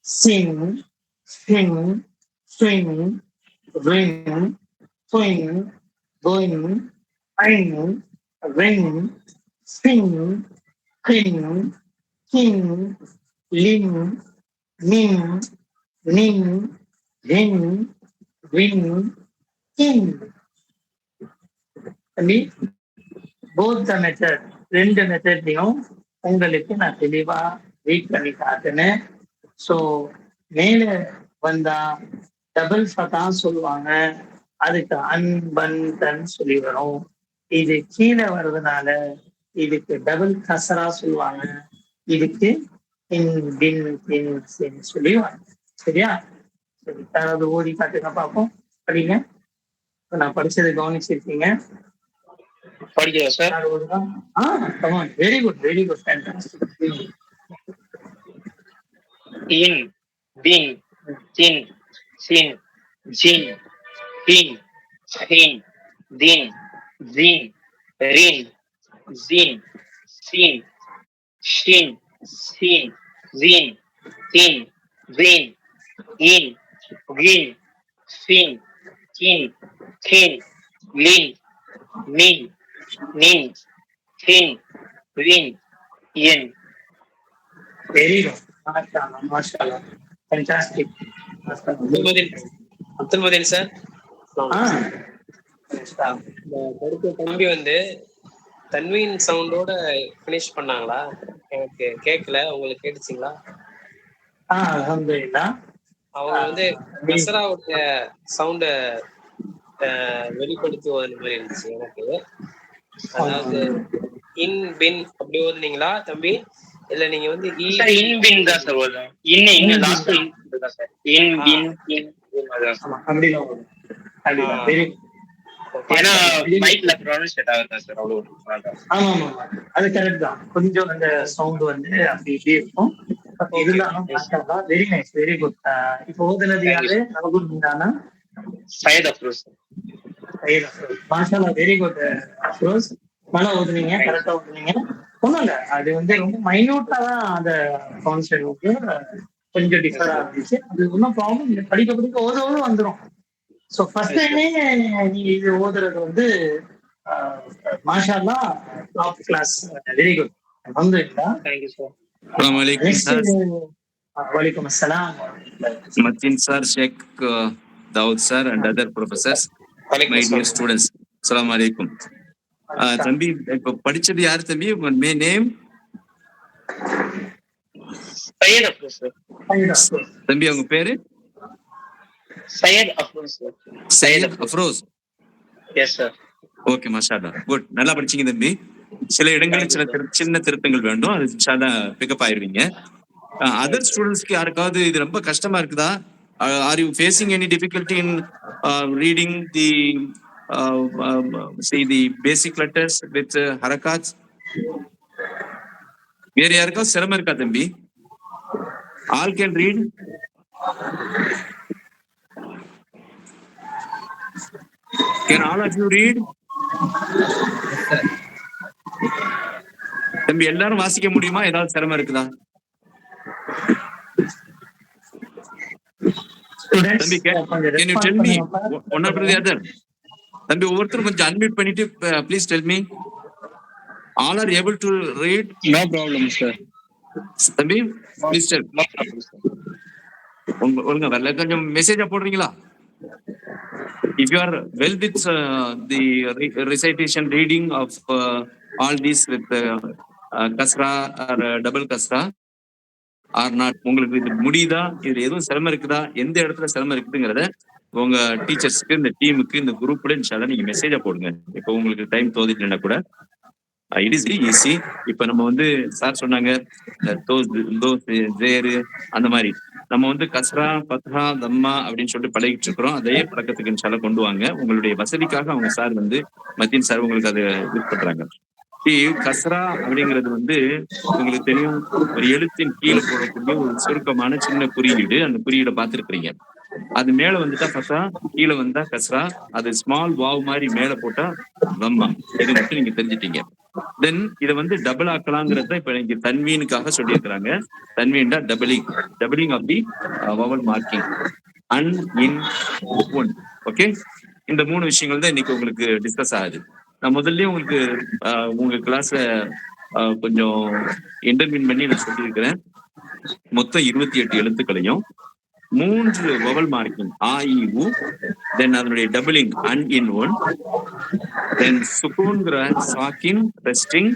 sin, spin, swin, rin, twin, going, ein, ring, spin, king, king, ling, ning, ning, ring, ring, king. both the method, ரெண்டு மெத்தட்லையும் உங்களுக்கு நான் தெளிவா ரீட் பண்ணி காட்டுனேன். ஸோ மேல வந்தா டபுள் ஃபதா சொல்லுவாங்க, அதுக்கு அன்பன் சொல்லி வரும். இது கீழே வர்றதுனால இதுக்கு டபுள் கசரா சொல்லுவாங்க, இதுக்கு சொல்லிடுவாங்க. சரியா? சரி, யாராவது ஓடி காட்டுங்க பார்ப்போம், படிங்க. நான் படிச்சதை கவனிச்சிருக்கீங்க. படிக்கிறேன் sir. Very good, very good, fantastic. இன், பின், தின், சின், ஜின், பின், ஹின், தின், ஜின், ரின், ஜின், சின், ஷின், சின், ஜின், தின், வின், இன், கின், ஃபின், கின், கின், லின், மின், நின், கின், வின், இன். வெரி குட், மாஷாஅல்லாஹ், மாஷாஅல்லாஹ், ஃபேண்டாஸ்டிக். அப்துல் மதீன் சார், தம்பி வந்து தன்வீன் சவுண்டோட பினிஷ் பண்ணாங்களா? எனக்கு கேட்கல, உங்களுக்கு கேட்டுச்சுங்களா? அல்ஹம்துலில்லாஹ். அவங்க வந்து கசராவுடைய சவுண்ட வெளிப்படுத்தி ஓதுன மாதிரி இருந்துச்சு எனக்கு. அதாவது இன் பின் அப்படி ஓதுனீங்களா தம்பி? இல்ல நீங்க வந்து இன் பின் தான் சார் ஓதும். இன் லாஸ்ட் இன் தான் சார். இன் பின் இன் அப்படி தான் ஓதும். Very good. ஏன்னா மைக்ல ப்ரொனன்சியேட் ஆகுதா சார், அவ்வளவு. ஆமா ஆமா, அது கரெக்ட் தான். கொஞ்சம் அந்த சவுண்ட் வந்து அப்படி இப்படி இருக்கும். இருந்தாலும் வெரி நைஸ், வெரி குட். இப்போ ஓதுனது யாரு? நவகுருதானா? சையத் அஃப்ரோஸ். சையத் அஃப்ரோஸ், மாஷாஅல்லாஹ், வெரி குட் அஃப்ரோஸ். நல்லா ஓதுனீங்க, கரெக்டா ஓதுனீங்க. ஒண்ணும் இல்ல, அது வந்து ரொம்ப மைன்யூட்டா தான் அந்த கான்செப்ட் கொஞ்சம் டிஃபரா இருந்துச்சு. அது ஒன்றும் ப்ராப்ளம் இல்லை, படிக்க படிக்க ஓத வந்துடும். ஸோ ஃபர்ஸ்ட் டைமே நீங்க இது ஓதுறது வந்து மாஷாஅல்லாஹ், டாப் கிளாஸ், வெரி குட், அல்ஹம்துலில்லாஹ். Thank you sir. Assalamu alaikum sir. Walaikum assalam. Matin sir, Sheikh Daud sir and other professors, my dear students. Assalamu alaikum. தம்பி, இப்ப படிச்சது யாரு தம்பி? உங்க நேம்? சையத் அஃப்ரோஸ் சார். தம்பி அவங்க பேரு? Syed Afroz sir. Syed Afroz. Yes sir. Okay, மாஷாஅல்லாஹ், குட். நல்லா படிச்சீங்க தம்பி. சில இடங்களில் சில சின்ன திருத்தங்கள் வேண்டும், அது இன்ஷாஅல்லாஹ் பிக்கப் ஆயிருவீங்க. அதர் ஸ்டூடெண்ட்ஸ்க்கு யாருக்காவது இது ரொம்ப கஷ்டமா இருக்குதா? Are you facing any difficulty in reading the the basic letters with ஹரகாத்? வேற யாருக்காவது சிரமம் இருக்கா தம்பி? All can read? Can all of you read? தம்பி எல்லாரும் வாசிக்க முடியுமா? ஏதாவது சிரமம் இருக்குதா? ஸ்டூடெண்ட்ஸ் தம்பி கொஞ்சம் can you respond tell me பண்ணுங்க. One after the other? தம்பி ஒவ்வொருத்தரும் கொஞ்சம் அன்மியூட் பண்ணிட்டு please tell me all are able to read. No problem sir. தம்பி please tell. No problem sir. ஒழுங்கா வரல, கொஞ்சம் மெசேஜா போடுறீங்களா? If you are well with the recitation reading of all these with kasra or double kasra or not, உங்களுக்கு இது முடியுதா, இது எதுவும் சிரமம் இருக்குதா, எந்த இடத்துல சிரமம் இருக்குதுங்கிறத உங்க டீச்சர்ஸ்க்கு, இந்த டீமுக்கு, இந்த குரூப்ல இன்ஷால்லா நீங்க மெசேஜா போடுங்க. இப்போ உங்களுக்கு டைம் தோதிட்டுனா கூட இட் இஸ் வெரி ஈஸி. இப்ப நம்ம வந்து சார் சொன்னாங்க அந்த மாதிரி நம்ம வந்து கஸ்ரா பத்ஹா தம்மா அப்படின்னு சொல்லிட்டு பழகிட்டு இருக்கிறோம். அதே பழக்கத்துக்கு இன்ஷால்லா கொண்டு வாங்க. உங்களுடைய வசதிக்காக அவங்க சார் வந்து மத்தியன் சார் உங்களுக்கு அதை யூஸ் பண்றாங்க. கஸ்ரா அப்படிங்கிறது வந்து உங்களுக்கு தெரியும், ஒரு எழுத்தின் கீழே போடக்கூடிய ஒரு சுருக்கமான சின்ன குறியீடு. அந்த குறியீடை பார்த்திருக்கிறீங்க. அது மேல வந்துட்டா ஃபத்தா, கீழே வந்தா கஸ்ரா. அது ஸ்மால் வாவ் மாதிரி மேல போட்டா தம்மா. இது மட்டும் நீங்க தெரிஞ்சிட்டீங்க. தென் இதை வந்து டபுள் ஆக்கலாங்கிறத இப்ப நீங்க தன்வீனுக்காக சொல்லியிருக்கிறாங்க. தன்வீன்டா doubling of the vowel marking அன் இன் ஒன். ஓகே, இந்த 3 விஷயங்கள் தான் இன்னைக்கு உங்களுக்கு டிஸ்கஸ் ஆகுது. நான் முதல்லயே உங்களுக்கு உங்க கிளாஸ்ல கொஞ்சம் இன்டர்வியூன் பண்ணி நான் சொல்லியிருக்கிறேன். மொத்தம் 28 எழுத்துக்களையும் 3 வவல் மார்க்கிங் ஆ இ உ, தென் அதனுடைய டபுளிங் அன் இன் ஒன், தென் சுகூன்கிற சாக்கின் ரெஸ்டிங்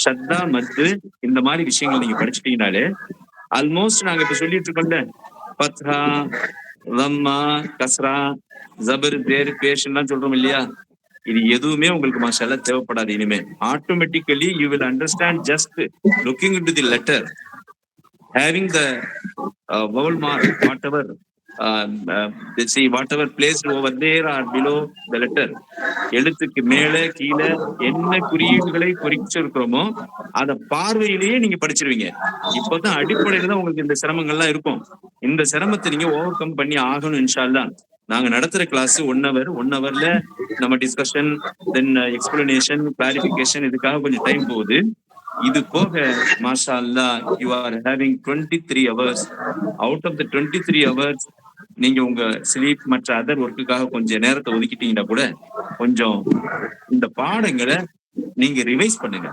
ஷத்தா மத்து, இந்த மாதிரி விஷயங்கள் நீங்க படிச்சுட்டீங்கனாலே ஆல்மோஸ்ட் நாங்க இப்ப சொல்லிட்டு இருக்கோம்ல, பத்ஹா லம்மா கஸ்ரா ஜபர் தேர் பேஷ் எல்லாம் சொல்றோம் இல்லையா, இது எதுவுமே உங்களுக்கு மாஷால்லா தேவைப்படாது. இனிமே automatically you will understand just looking into the letter, having the vowel mark whatever they see whatever placed over there or below the letter, எழுத்துக்கு மேல கீழே என்ன குறியீடுகளை குறிச்சிருக்கிறோமோ அத பார்வையிலேயே நீங்க படிச்சிருவீங்க. இப்பதான் அடிப்படையில தான் உங்களுக்கு இந்த சிரமங்கள்லாம் இருக்கும். இந்த சிரமத்தை நீங்க ஓவர் கம் பண்ணி ஆகணும் இன்ஷால்லா. நாங்க நடத்துற கிளாஸ் 1 hour, 1 hourல நம்ம டிஸ்கஷன், தென் எக்ஸ்பிளனேஷன், கிளாரிபிகேஷன், இதுக்காக கொஞ்சம் டைம் போகுது. இது போக மாஷா அல்லாஹ் you are having 23 hours. Out of the 23 hours நீங்க உங்க ஸ்லீப் மற்ற அதர் ஒர்க்குக்காக கொஞ்சம் நேரத்தை ஒதுக்கிட்டீங்கன்னா கூட கொஞ்சம் இந்த பாடங்களை நீங்க ரிவைஸ் பண்ணுங்க.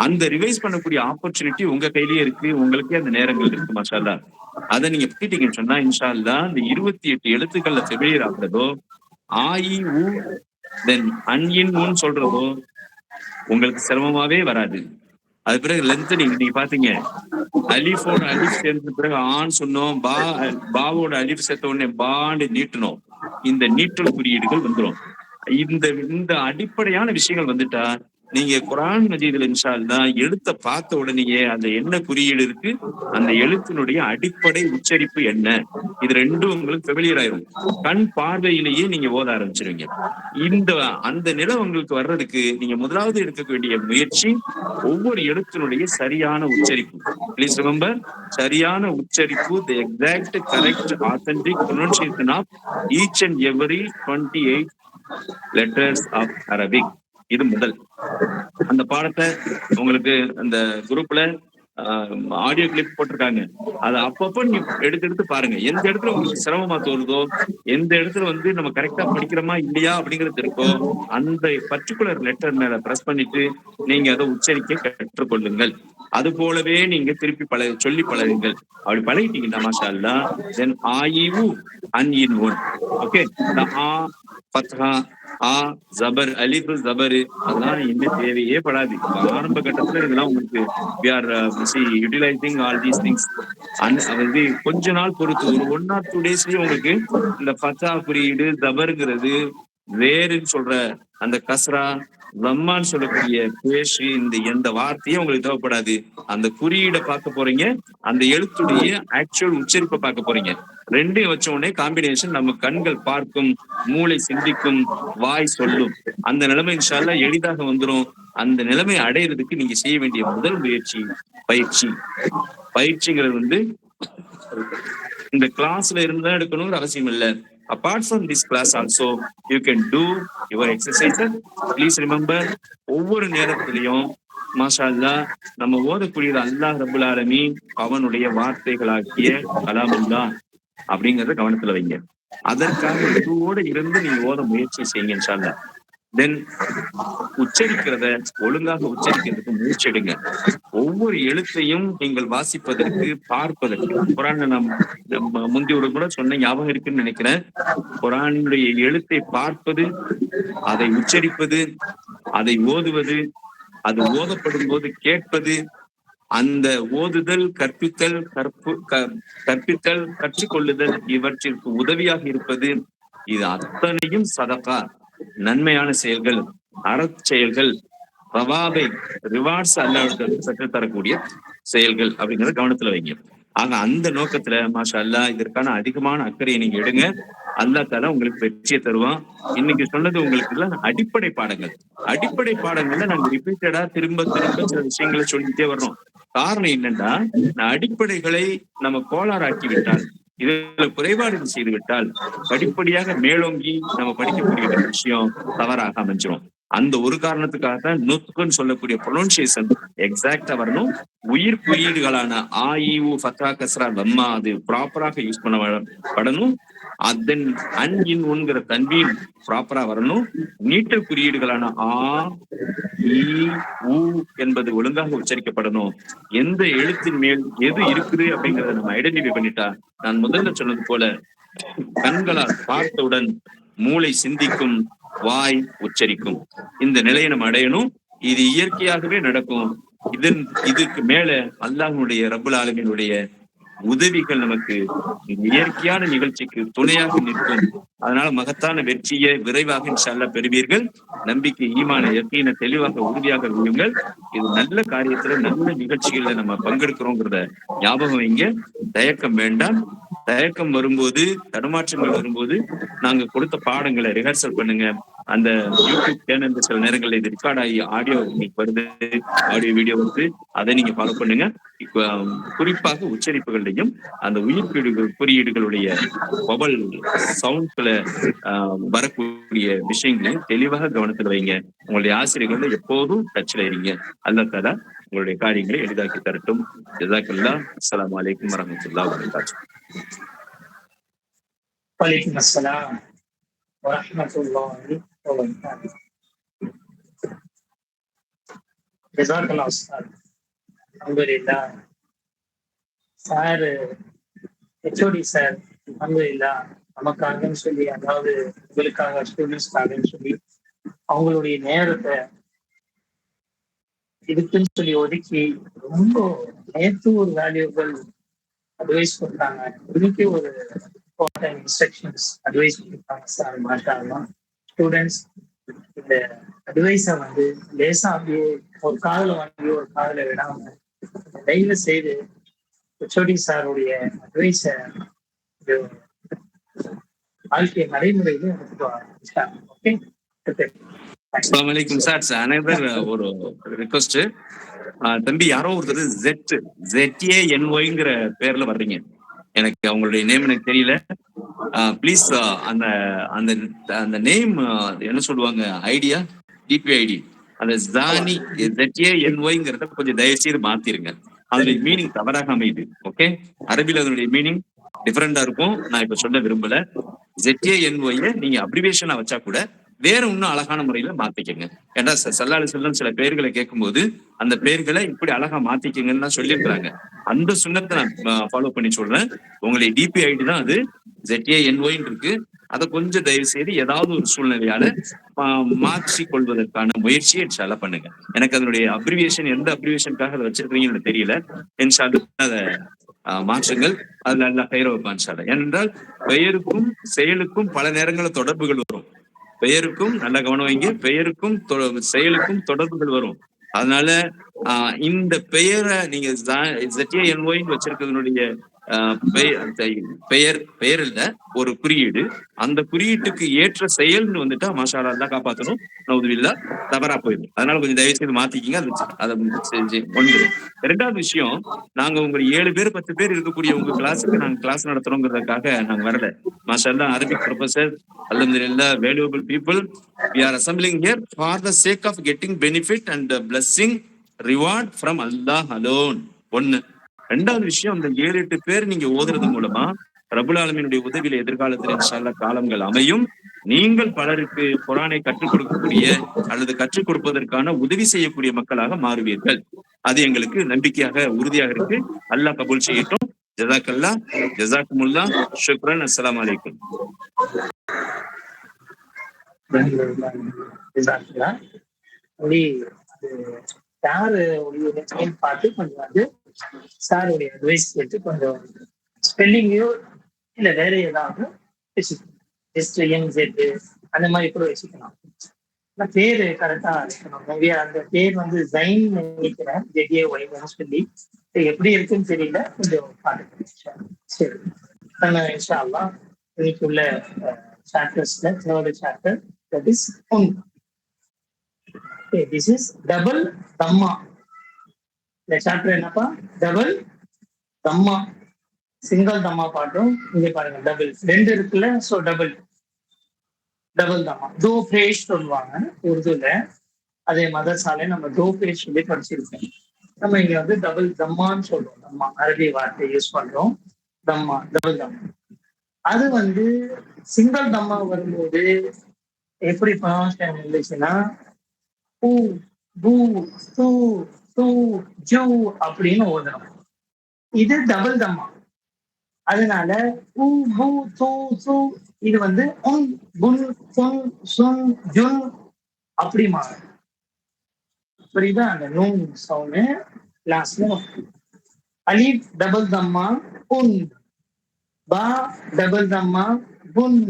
அந்த ரிவைஸ் பண்ணக்கூடிய ஆப்பர்ச்சுனிட்டி உங்க கையிலேயே இருக்கு, உங்களுக்கே அந்த நேரங்கள் இருக்கு மாஷா அல்லாஹ். அதை நீங்க பண்ணிட்டீங்கன்னு சொன்னா இன்ஷா அல்லாஹ் இந்த 28 எழுத்துக்கள்ல ஃபெமிலியர் ஆகுறதோ, ஆ இ உ தென் அன் இன் ஊன்னு சொல்றதோ உங்களுக்கு சிரமமாவே வராது. அது பிறகு லென்த் நீங்க பாத்தீங்க, அலிஃபோட அலிஃப் சேர்ந்த பிறகு ஆன்னு சொன்னோம், பாவோட அலிஃப் சேர்த்த உடனே பாண்டு நீட்டணும். இந்த நீட்டல் குறியீடுகள் வந்துடும். இந்த அடிப்படையான விஷயங்கள் வந்துட்டா நீங்க குர்ஆன் மஜீதுல இன்ஷா அல்லாஹ் எழுத்த பார்த்த உடனேயே அந்த என்ன குறியீடு இருக்கு, அந்த எழுத்தினுடைய அடிப்படை உச்சரிப்பு என்ன, இது ரெண்டும் உங்களுக்கு ஃபெமிலியர் ஆயிரும். கண் பார்வையிலேயே நீங்க ஓத ஆரம்பிச்சிருவீங்க. அந்த நிலை உங்களுக்கு வர்றதுக்கு நீங்க முதலாவது எடுக்க வேண்டிய முயற்சி ஒவ்வொரு எழுத்தினுடைய சரியான உச்சரிப்பு. ப்ளீஸ் ரிமெம்பர், சரியான உச்சரிப்பு, the exact correct authentic pronunciation of each and every 28 letters of Arabic. இது முதல். அந்த பாடத்தை உங்களுக்கு அந்த குரூப்ல ஆடியோ கிளிப் போட்டிருக்காங்க. அதை அப்பப்போ நீங்க எடுத்து பாருங்க. எந்த இடத்துல உங்களுக்கு சிரமமா தோணுதோ, எந்த இடத்துல வந்து நம்ம கரெக்டா படிக்கிறோமா இல்லையா அப்படிங்கிறது இருக்கோ, அந்த பர்டிகுலர் லெட்டர் மேல பிரஸ் பண்ணிட்டு நீங்க அதை உச்சரிக்க கற்றுக்கொள்ளுங்கள். அது போலவே நீங்க திருப்பி சொல்லி பழகுங்கள். அப்படி பழகிட்டீங்கன்னா மாஷா அல்லாஹ் தென் ஆயிவு அன் இன் ஒன். ஓகே, ஆ பத்ஹா ஆ ஜபர் அலிஃப் ஜபர் அதெல்லாம் இனிமே தேவையே படாது. ஆரம்ப கட்டத்துல இதெல்லாம் உங்களுக்கு we are utilizing all these things. வந்து கொஞ்ச நாள் பொறுத்து ஒரு 1 or 2 daysலயே உங்களுக்கு இந்த ஃபத்தா குறியீடு ஜபர்ங்கிறது வேறுன்னு சொல்ற அந்த கஸ்ரா லம்மான்னு சொல்லக்கூடிய பேஷு இந்த எந்த வார்த்தையும் உங்களுக்கு தேவைப்படாது. அந்த குறியீடை பார்க்க போறீங்க, அந்த எழுத்துடைய ஆக்சுவல் உச்சரிப்பை பார்க்க போறீங்க. ரெண்டையும் வச்ச உடனே காம்பினேஷன் நம்ம கண்கள் பார்க்கும், மூளை சிந்திக்கும், வாய் சொல்லும். அந்த நிலைமை இன்ஷா அல்லாஹ் எளிதாக வந்துடும். அந்த நிலைமை அடையிறதுக்கு நீங்க செய்ய வேண்டிய முதல் முயற்சி பயிற்சிங்கிறது வந்து இந்த கிளாஸ்ல இருந்தா எடுக்கணுங்கிற அவசியம் இல்லை. Apart from this class also you can do your exercises. Please remember, ஒவ்வொரு நேரத்திலையும் மாஷா அல்லாஹ் நம்ம ஓதக்கூடிய அல்லாஹ் ரப்புல் ஆலமீன் அவனுடைய வார்த்தைகளாகிய கலாமுல்லாஹ் அப்படிங்கறத கவனத்துல வைங்க. அதற்காக இதுவோட இருந்து நீங்க ஓத முயற்சி செய்யுங்க இன்ஷா அல்லாஹ். தென் உச்சரிக்கிறத ஒழுங்காக உச்சரிக்கிறதுக்கு முயற்சி எடுங்க. ஒவ்வொரு எழுத்தையும் நீங்கள் வாசிப்பதற்கு, பார்ப்பதற்கு, குரான்ல நம்ம முந்தி ஒரு கூட சொன்ன ஞாபகம் இருக்குன்னு நினைக்கிறேன். குரானுடைய எழுத்தை பார்ப்பது, அதை உச்சரிப்பது, அதை ஓதுவது, அது ஓதப்படும் போது கேட்பது, அந்த ஓதுதல், கற்பித்தல், கற்பித்தல், கற்றுக்கொள்ளுதல், இவற்றிற்கு உதவியாக இருப்பது, இது அத்தனையும் சதகா, நன்மையான செயல்கள், அறச்செயல்கள், ரவாபை ரிவார்ட்ஸ் அல்லாஹ் பெற்றுத்தரக்கூடிய செயல்கள் அப்படிங்கறத கவனத்துல வைங்க. ஆக அந்த நோக்கத்துல மாஷா அல்லாஹ் இதற்கான அதிகமான அக்கறையை நீங்க எடுங்க. அல்லாஹ் தஆலா உங்களுக்கு வெற்றியை தருவான். இன்னைக்கு சொன்னது உங்களுக்கு எல்லாம் அடிப்படை பாடங்கள். அடிப்படை பாடங்கள்ல நாங்க ரிப்பீட்டடா திரும்ப திரும்ப சில விஷயங்களை சொல்லிட்டே வர்றோம். காரணம் என்னன்னா, அடிப்படைகளை நம்ம கோளாறாக்கி விட்டால், இதுல குறைபாடுகள் செய்து விட்டால் படிப்படியாக மேலோங்கி நம்ம படிக்கக்கூடிய விஷயம் தவறாக அமைஞ்சிரும். அந்த ஒரு காரணத்துக்காக தான் நுத்குன்னு சொல்லக்கூடிய ப்ரொனன்சியேஷன் எக்ஸாக்டா வரணும். உயிர் குறியீடுகளான ஆ இ உ ஃபத்தா கஸ்ரா லம்மா அது ப்ராப்பராக யூஸ் பண்ணப்படணும். அதன் அன் இன் உன்கிற தன்வீன் ப்ராப்பரா வரணும். நீட்டல் குறியீடுகளான ஆ இ உ என்பது ஒழுங்காக உச்சரிக்கப்படணும். எந்த எழுத்தின் மேல் எது இருக்குது அப்படிங்கறத நம்ம ஐடென்டிஃபை பண்ணிட்டா, நான் முதல்ல சொன்னது போல கண்களால் பார்த்தவுடன் மூளை சிந்திக்கும், வாய் உச்சரிக்கும். இந்த நிலையை நம்ம அடையணும். இது இயற்கையாகவே நடக்கும். இதுக்கு மேல அல்லாஹ்வுடைய ரப்புல் ஆலமீனுடைய உதவிகள் நமக்கு இயற்கையான நிகழ்ச்சிக்கு துணையாக நிற்கும். அதனால மகத்தான வெற்றியை விரைவாக இன்ஷா அல்லாஹ் பெறுவீர்கள். நம்பிக்கை, ஈமான, யக்கீன தெளிவாக உறுதியாக விடுங்கள். இது நல்ல காரியத்துல, நல்ல நிகழ்ச்சிகள்ல நம்ம பங்கெடுக்கிறோங்கிறத ஞாபகம் வைங்க. தயக்கம் வேண்டாம். தயக்கம் வரும்போது, தடுமாற்றங்கள் வரும்போது நாங்க கொடுத்த பாடங்களை ரிஹர்சல் பண்ணுங்க. அந்த யூடியூப் சேனல் சில நேரங்கள்ல இது ரெக்கார்ட் ஆகி ஆடியோ வருது, ஆடியோ வீடியோ வருது, அதை நீங்க ஃபாலோ பண்ணுங்க. குறிப்பாக உச்சரிப்புகளையும் அந்த உயிர் குறியீடுகளுடைய பபல் சவுண்ட்ல வரக்கூடிய விஷயங்களையும் தெளிவாக கவனத்தில் வைங்க. உங்களுடைய ஆசிரியர்களோட எப்போதும் டச்ல இருங்க. அல்லாஹ் தஆலா உங்களுடைய காரியங்களை எளிதாக்கி தரட்டும். ஜஸாக்கல்லாஹ். அஸ்ஸலாமு அலைக்கும் வரஹ்மத்துல்லாஹி வபரகாத்துஹு. வலைக்கும் அஸ்ஸலாம் வரஹ்மத்துல்லாஹி வபரகாத்துஹு. ஜஸாக்கல்லாஹ் உஸ்தாத். அல்ஹம்துலில்லாஹ் சார், ஹெச்ஓடி சார் அல்ஹம்துலில்லாஹ் நமக்காகன்னு சொல்லி, அதாவது உங்களுக்காக, ஸ்டூடெண்ட்ஸ்க்காகன்னு சொல்லி அவங்களுடைய நேரத்தை இதுக்குன்னு சொல்லி ஒதுக்கி ரொம்ப நேற்று ஒரு வேல்யூபிள் அட்வைஸ் கொடுத்தாங்க. இன்னைக்கு ஒரு இம்பார்ட்டன்ட் இன்ஸ்ட்ரக்ஷன்ஸ் அட்வைஸ் கொடுத்தாங்க சார். மாஷாஅல்லாஹ் ஸ்டூடெண்ட்ஸ் இந்த அட்வைஸை லேசா அப்படியே ஒரு காதுல வாங்கி ஒரு காதுல விடாம தயவு செய்து ஹெச்ஓடி சாருடைய அட்வைஸை வாழ்க்கை நடைமுறையில ஓகே. அஸ்ஸலாமு அலைக்கும் சார். அனைவர் ஒரு ரிக்வெஸ்ட். தம்பி, யாரோ ஒருத்தர் ZANYங்கிற பேர்ல வர்றீங்க. எனக்கு அவங்களுடைய நேம் எனக்கு தெரியல. ப்ளீஸ் அந்த அந்த அந்த நேம் என்ன சொல்லுவாங்க, ஐடியா, டிபி ஐடி, அந்த ஜானி ZANYங்கிறத கொஞ்சம் தயவு செய்து மாத்திருங்க. அதனுடைய மீனிங் தவறாக அமையுது. ஓகே, அரபில அதனுடைய மீனிங் டிஃபரெண்டா இருக்கும். நான் இப்ப சொல்ல விரும்பல. ZANY நீங்க அப்ரிவேஷனா வச்சா கூட வேற இன்னும் அழகான முறையில மாத்திக்கங்க. ஏன்னா ஸல்லல்லாஹு அலைஹி வஸல்லம் சில பெயர்களை கேட்கும்போது அந்த பெயர்களை இப்படி அழகா மாத்திக்கங்கன்னு தான் சொல்லியிருக்கிறாங்க. அந்த சுன்னத்தை நான் ஃபாலோ பண்ணி சொல்றேன். உங்களுடைய டிபி ஐடி தான் அது ZANY இருக்கு. அதை கொஞ்சம் தயவு செய்து ஏதாவது ஒரு சூழ்நிலையால மாற்றி கொள்வதற்கான முயற்சியை இன்ஷா அல்லாஹ் பண்ணுங்க. எனக்கு அதனுடைய அப்ரிவியேஷன் எந்த அப்ரிவியேஷனுக்காக அதை வச்சிருக்கீங்கன்னு தெரியல. இன்ஷா அல்லாஹ் அதை மாற்றுங்கள். அதுல நல்லா பெயர் வைப்பான் இன்ஷா அல்லாஹ். ஏனென்றால் பெயருக்கும் செயலுக்கும் பல நேரங்களில் தொடர்புகள் வரும். பெயருக்கும் நல்ல கவனம் வைங்க, பெயருக்கும் செயலுக்கும் தொடர்புகள் வரும். அதனால இந்த பெயரை நீங்க ZANY வச்சிருக்கிறதுனுடைய பெயர் இல்ல, ஒரு குறியீடு. அந்த குறியீட்டுக்கு ஏற்ற செயல்னு வந்துட்டா மாஷா அல்லாஹ் காப்பாற்றணும். நவுதுபில்லா தவறா போயிடும். அதனால கொஞ்சம் தயவு செய்து மாத்திக்கிங்க. அதை ஒன்று. ரெண்டாவது விஷயம், நாங்க உங்க 7 பேர் 10 பேர் இருக்கக்கூடிய உங்க கிளாஸுக்கு நாங்க கிளாஸ் நடத்துறோங்கிறதுக்காக நாங்க வரல. மாஷா அல்லாஹ் அரபிக் ப்ரொஃபசர், அல்ஹம்துலில்லாஹ் valuable people. We are assembling here for the sake of getting benefit and blessing, reward from Allah alone. ஒன்னு. ரெண்டாவது விஷயம், அந்த 7-8 பேர் நீங்க ஓதுறது மூலமா ரபுல் ஆலமீனுடைய உதவியில எதிர்காலத்தில் இன்ஷா அல்லாஹ் காலங்கள் அமையும். நீங்கள் பலருக்கு குர்ஆனை கற்றுக் கொடுக்கக்கூடிய அல்லது கற்றுக் கொடுப்பதற்கான உதவி செய்யக்கூடிய மக்களாக மாறுவீர்கள். அது எங்களுக்கு நம்பிக்கையாக உறுதியாக இருக்கு. அல்லாஹ் கபூல் செய்யட்டும். ஜஸாக்கல்லா, ஜஸாக்குமுல்லா, ஷுக்ரன். அஸ்ஸலாமு அலைக்கும். அப்படி அது யாரு பார்த்து கொஞ்சம் வந்து சாருடைய அட்வைஸ் கேட்டு கொஞ்சம் ஸ்பெல்லிங்கையோ இல்ல வேற ஏதாவது வச்சுக்கணும். ஜஸ்ட் யங் ஜெட்டு அந்த மாதிரி கூட வச்சுக்கலாம். ஆனா பேரு கரெக்டா இருக்கணும். மேபி அந்த பேர் வந்து ஜைன் நினைக்கிறேன், ஜெட்டியே ஒய்னு சொல்லி. எப்படி இருக்குன்னு தெரியல, கொஞ்சம் பாத்துக்கிறேன். சரி, இன்ஷா அல்லாஹ் இன்னைக்கு உள்ள சாப்டர்ஸ்ல third chapter, that is this is double தம்மா. இந்த சாப்டர் என்னப்பா? டபுள் தம்மா. சிங்கிள் தம்மா பாட்டும் இங்க பாருங்க, டபுள் ரெண்டு இருக்குல்ல, சோ டபுள் தம்மா. தோ பேஷ் சொல்லுவாங்க உருதுல. அதே மதர்சாலை நம்ம தோ பேஷ் சொல்லி படிச்சிருக்கோம். நம்ம இங்க வந்து டபுள் தம்மான்னு சொல்றோம். தம்மா அரபி வார்த்தை யூஸ் பண்றோம். தம்மா, டபுள் தம்மா. அது வந்து சிங்கிள் தம்மா வரும்போது எப்படி ப்ரொனவுன்சியேஷன் இருந்துச்சுன்னா பூ, பூ, தூ, தூ, ஜூ அப்படின்னு ஓதணும். இது டபுள் தம்மா. அதனால பூ, பூ, தூ, தூ இது வந்து உன், புன், துன், சுன், ஜுன் அப்படி மாறும். புரியுதா? அந்த நூன் சவுண்டு லாஸ்ட்ல. அலிஃப் டபுள் தம்மா உன், பா டபுள் தம்மா புன்,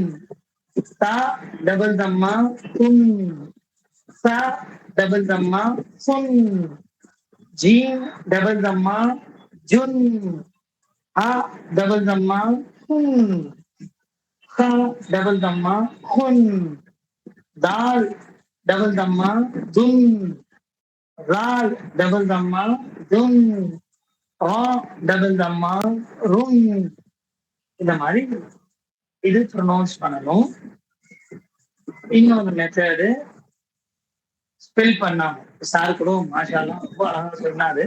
தா டபுள் தம்மா துன், சா டபுள் தம்மா சுன், ஜீம் டபுள் தம்மா ஜுன், ஹா டபுள் தம்மா ஹுன், ஹா டபுள் தம்மா ஹுன், தால் டபுள் தம்மா துன், ரால் டபுள் தம்மா துன், ரா டபுள் தம்மா ருன். இந்த மாதிரி இது ப்ரொனவுன்ஸ் பண்ணணும். இன்னொரு மெத்தடு ஸ்பெல் பண்ணாம சார் கூட மாஷால்லாம் ரொம்ப அழகா சொன்னாரு.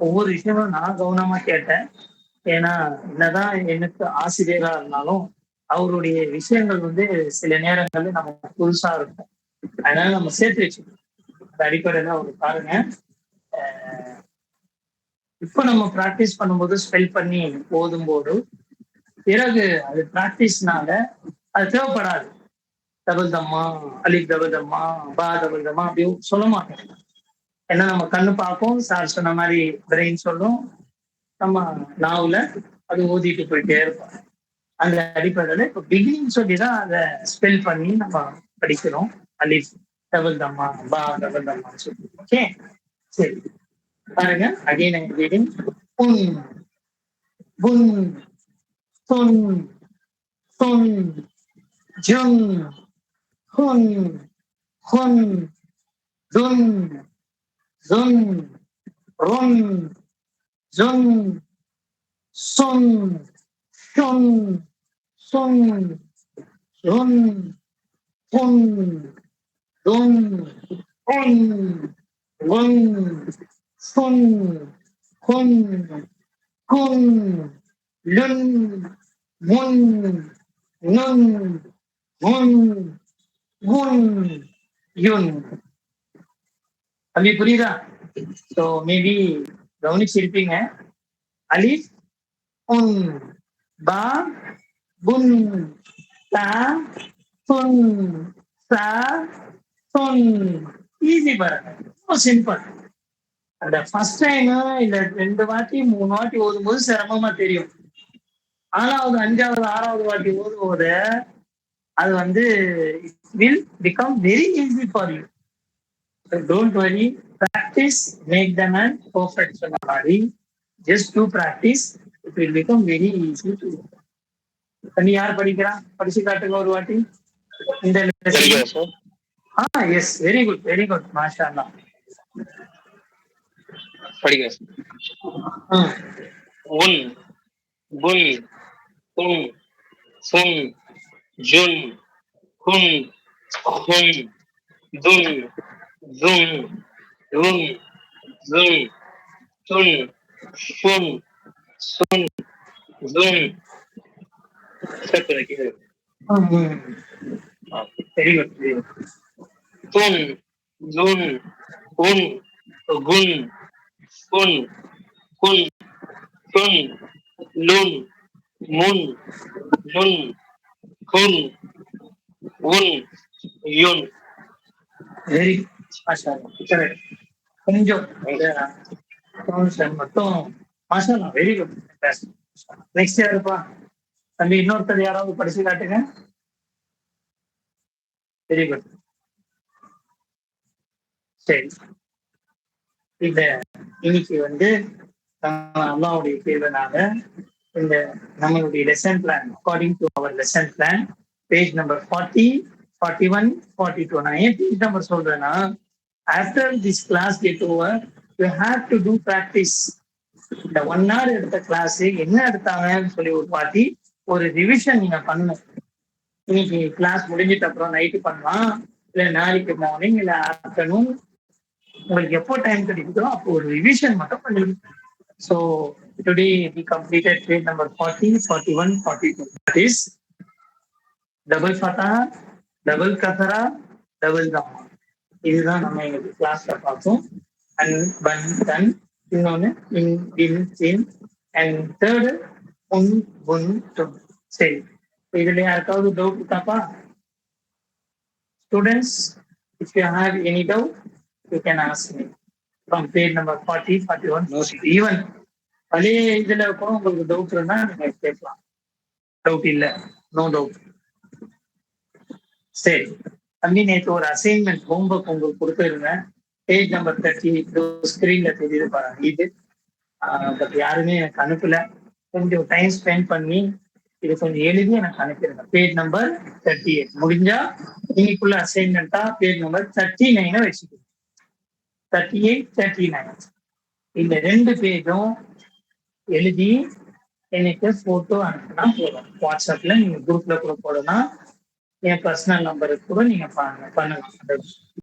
ஒவ்வொரு விஷயமும் நான் கவனமா கேட்டேன். ஏன்னா என்னதான் எனக்கு ஆசிரியரா இருந்தாலும் அவருடைய விஷயங்கள் வந்து சில நேரங்கள்ல நமக்கு புதுசா இருக்கும். அதனால நம்ம சேர்த்து வச்சுக்கணும். அந்த அடிப்படையில ஒரு பாருங்க, இப்ப நம்ம பிராக்டிஸ் பண்ணும்போது ஸ்பெல் பண்ணி ஓதும் போது பிறகு அது பிராக்டிஸ்னால அது தேவைப்படாது. டபுள் தம்மா, அலிஃப் டபுள் தம்மா, பா டபுள் தம்மா அப்படி சொல்ல மாட்டோம். ஏன்னா நம்ம கண்ணு பார்ப்போம், சார் சொன்ன மாதிரி பிரெயின் சொல்லும், நம்ம நாவுல அது ஓதிட்டு போயிட்டே இருப்போம். அந்த அடிப்படையில இப்ப பிகினிங் சொல்லிதான் அதை ஸ்பெல் பண்ணி நம்ம படிக்கிறோம். அலிஃப் டபுள் தம்மா, பா டபுள் தம்மா சொல்லி. ஓகே, சரி பாருங்க. Again reading. புன், புன், துன், துன், ஜுன், ஹுன், ஹுன், துன், ஜுன், ருன், ஜுன், சுன், ஷுன், சுன், ஷுன், புன், துன், உன், உன், சுன், குன், குன், லுன், முன், நுன், முன், குன், யுன். அப்படி புரியுதா? ஸோ மேபி கவனிச்சிருப்பீங்க. அலிஃப் உன், பா புன், தா துன், சா துன். ஈஸி பாருங்க, ரொம்ப சிம்பிள். அந்த ஃபர்ஸ்ட் டைம் இல்ல 2 வாட்டி 3 வாட்டி ஓதும்போது சிரமமா தெரியும். 4வது 5வது 6வது வாட்டி ஓதும்போது அது வந்து will become very easy for you. Don't worry, practice make the man perfect சொன்ன மாதிரி just to practice it will become very easy to. நீ யார் படிக்கிறா? படிச்சு காட்டுங்க ஒரு வாட்டி இந்த. Yes, very good, very good, மாஷா அல்லாஹ். படிக்கிறேன். உன், புன், துன், சுன், ஜுன், குன், ஹுன், துன், ஜுன், ருன், ஜுன், துன், ஷுன், சுன், ஜுன், சார் கேக்குது. Very good, very good. துன், ஜுன், உன், குன், குன், குன், துன், லுன், முன், நுன், குன், உன், யுன். Very correct. கொஞ்சம் மட்டும் மாஷா, வெரி குட். நெக்ஸ்ட் யாருப்பா தம்பி? இன்னொருத்தர் யாராவது படிச்சு காட்டுங்க. Very good. சரி, இந்த இன்னைக்கு அல்லாவுடைய தேவைனால இந்த நம்மளுடைய lesson plan according to our lesson plan page number 40, 41, 42. நான் ஏன் பேஜ் நம்பர் சொல்றேன்னா, after this class get over you have to do practice. இந்த 1 hour எடுத்த கிளாஸ் என்ன எடுத்தாங்கன்னு சொல்லி ஒரு வாட்டி ஒரு ரிவிஷன் நீங்க பண்ணணும். இன்னைக்கு கிளாஸ் முடிஞ்சிட்ட அப்புறம் நைட்டு பண்ணலாம், இல்ல நாளைக்கு மார்னிங், இல்ல ஆஃப்டர்நூன், உங்களுக்கு எப்போ டைம் கிடைக்குதோ அப்போ ஒரு ரிவிஷன் மட்டும் பண்ணிடுங்க. So today we completed page number 40, 41, 42. That is double fatha, double kasra, double dhamma. இதுதான் நம்ம எங்களுக்கு கிளாஸ்ல பார்த்தோம். அண்ட் பன் தன், இன்னொன்னு இன் இன் சின், அண்ட் தேர்டு உன் புன் துன். சரி, இதுல யாருக்காவது டவுட் இருக்காப்பா? Students, if you have any doubt you can ask me from page number 40, 41, 42. Even பழைய இதுல கூட உங்களுக்கு டவுட் இருந்தா நீங்க கேட்கலாம். டவுட் இல்ல, நோ டவுட். சரி தம்பி, நேற்று ஒரு அசைன்மெண்ட் ஹோம்ஒர்க் உங்களுக்கு கொடுத்துருந்தேன். பேஜ் நம்பர் 30 ஸ்கிரீன்ல தெரியுது பாருங்க. இது பட் யாருமே எனக்கு அனுப்பல. கொஞ்சம் டைம் ஸ்பெண்ட் பண்ணி இது கொஞ்சம் எழுதி எனக்கு அனுப்பிடுங்க. பேஜ் நம்பர் 38 முடிஞ்சா இன்னைக்குள்ள அசைன்மெண்டா பேஜ் நம்பர் 39 வச்சுக்கோங்க. 38, 39 இந்த 2 பேஜும் எழுதி எனக்கு போட்டோ அனுப்புனா போதும். வாட்ஸ்அப்ல நீங்க குரூப்ல கூட போடலாம், என் பர்சனல் நம்பருக்கு கூட நீங்க பண்ணலாம்.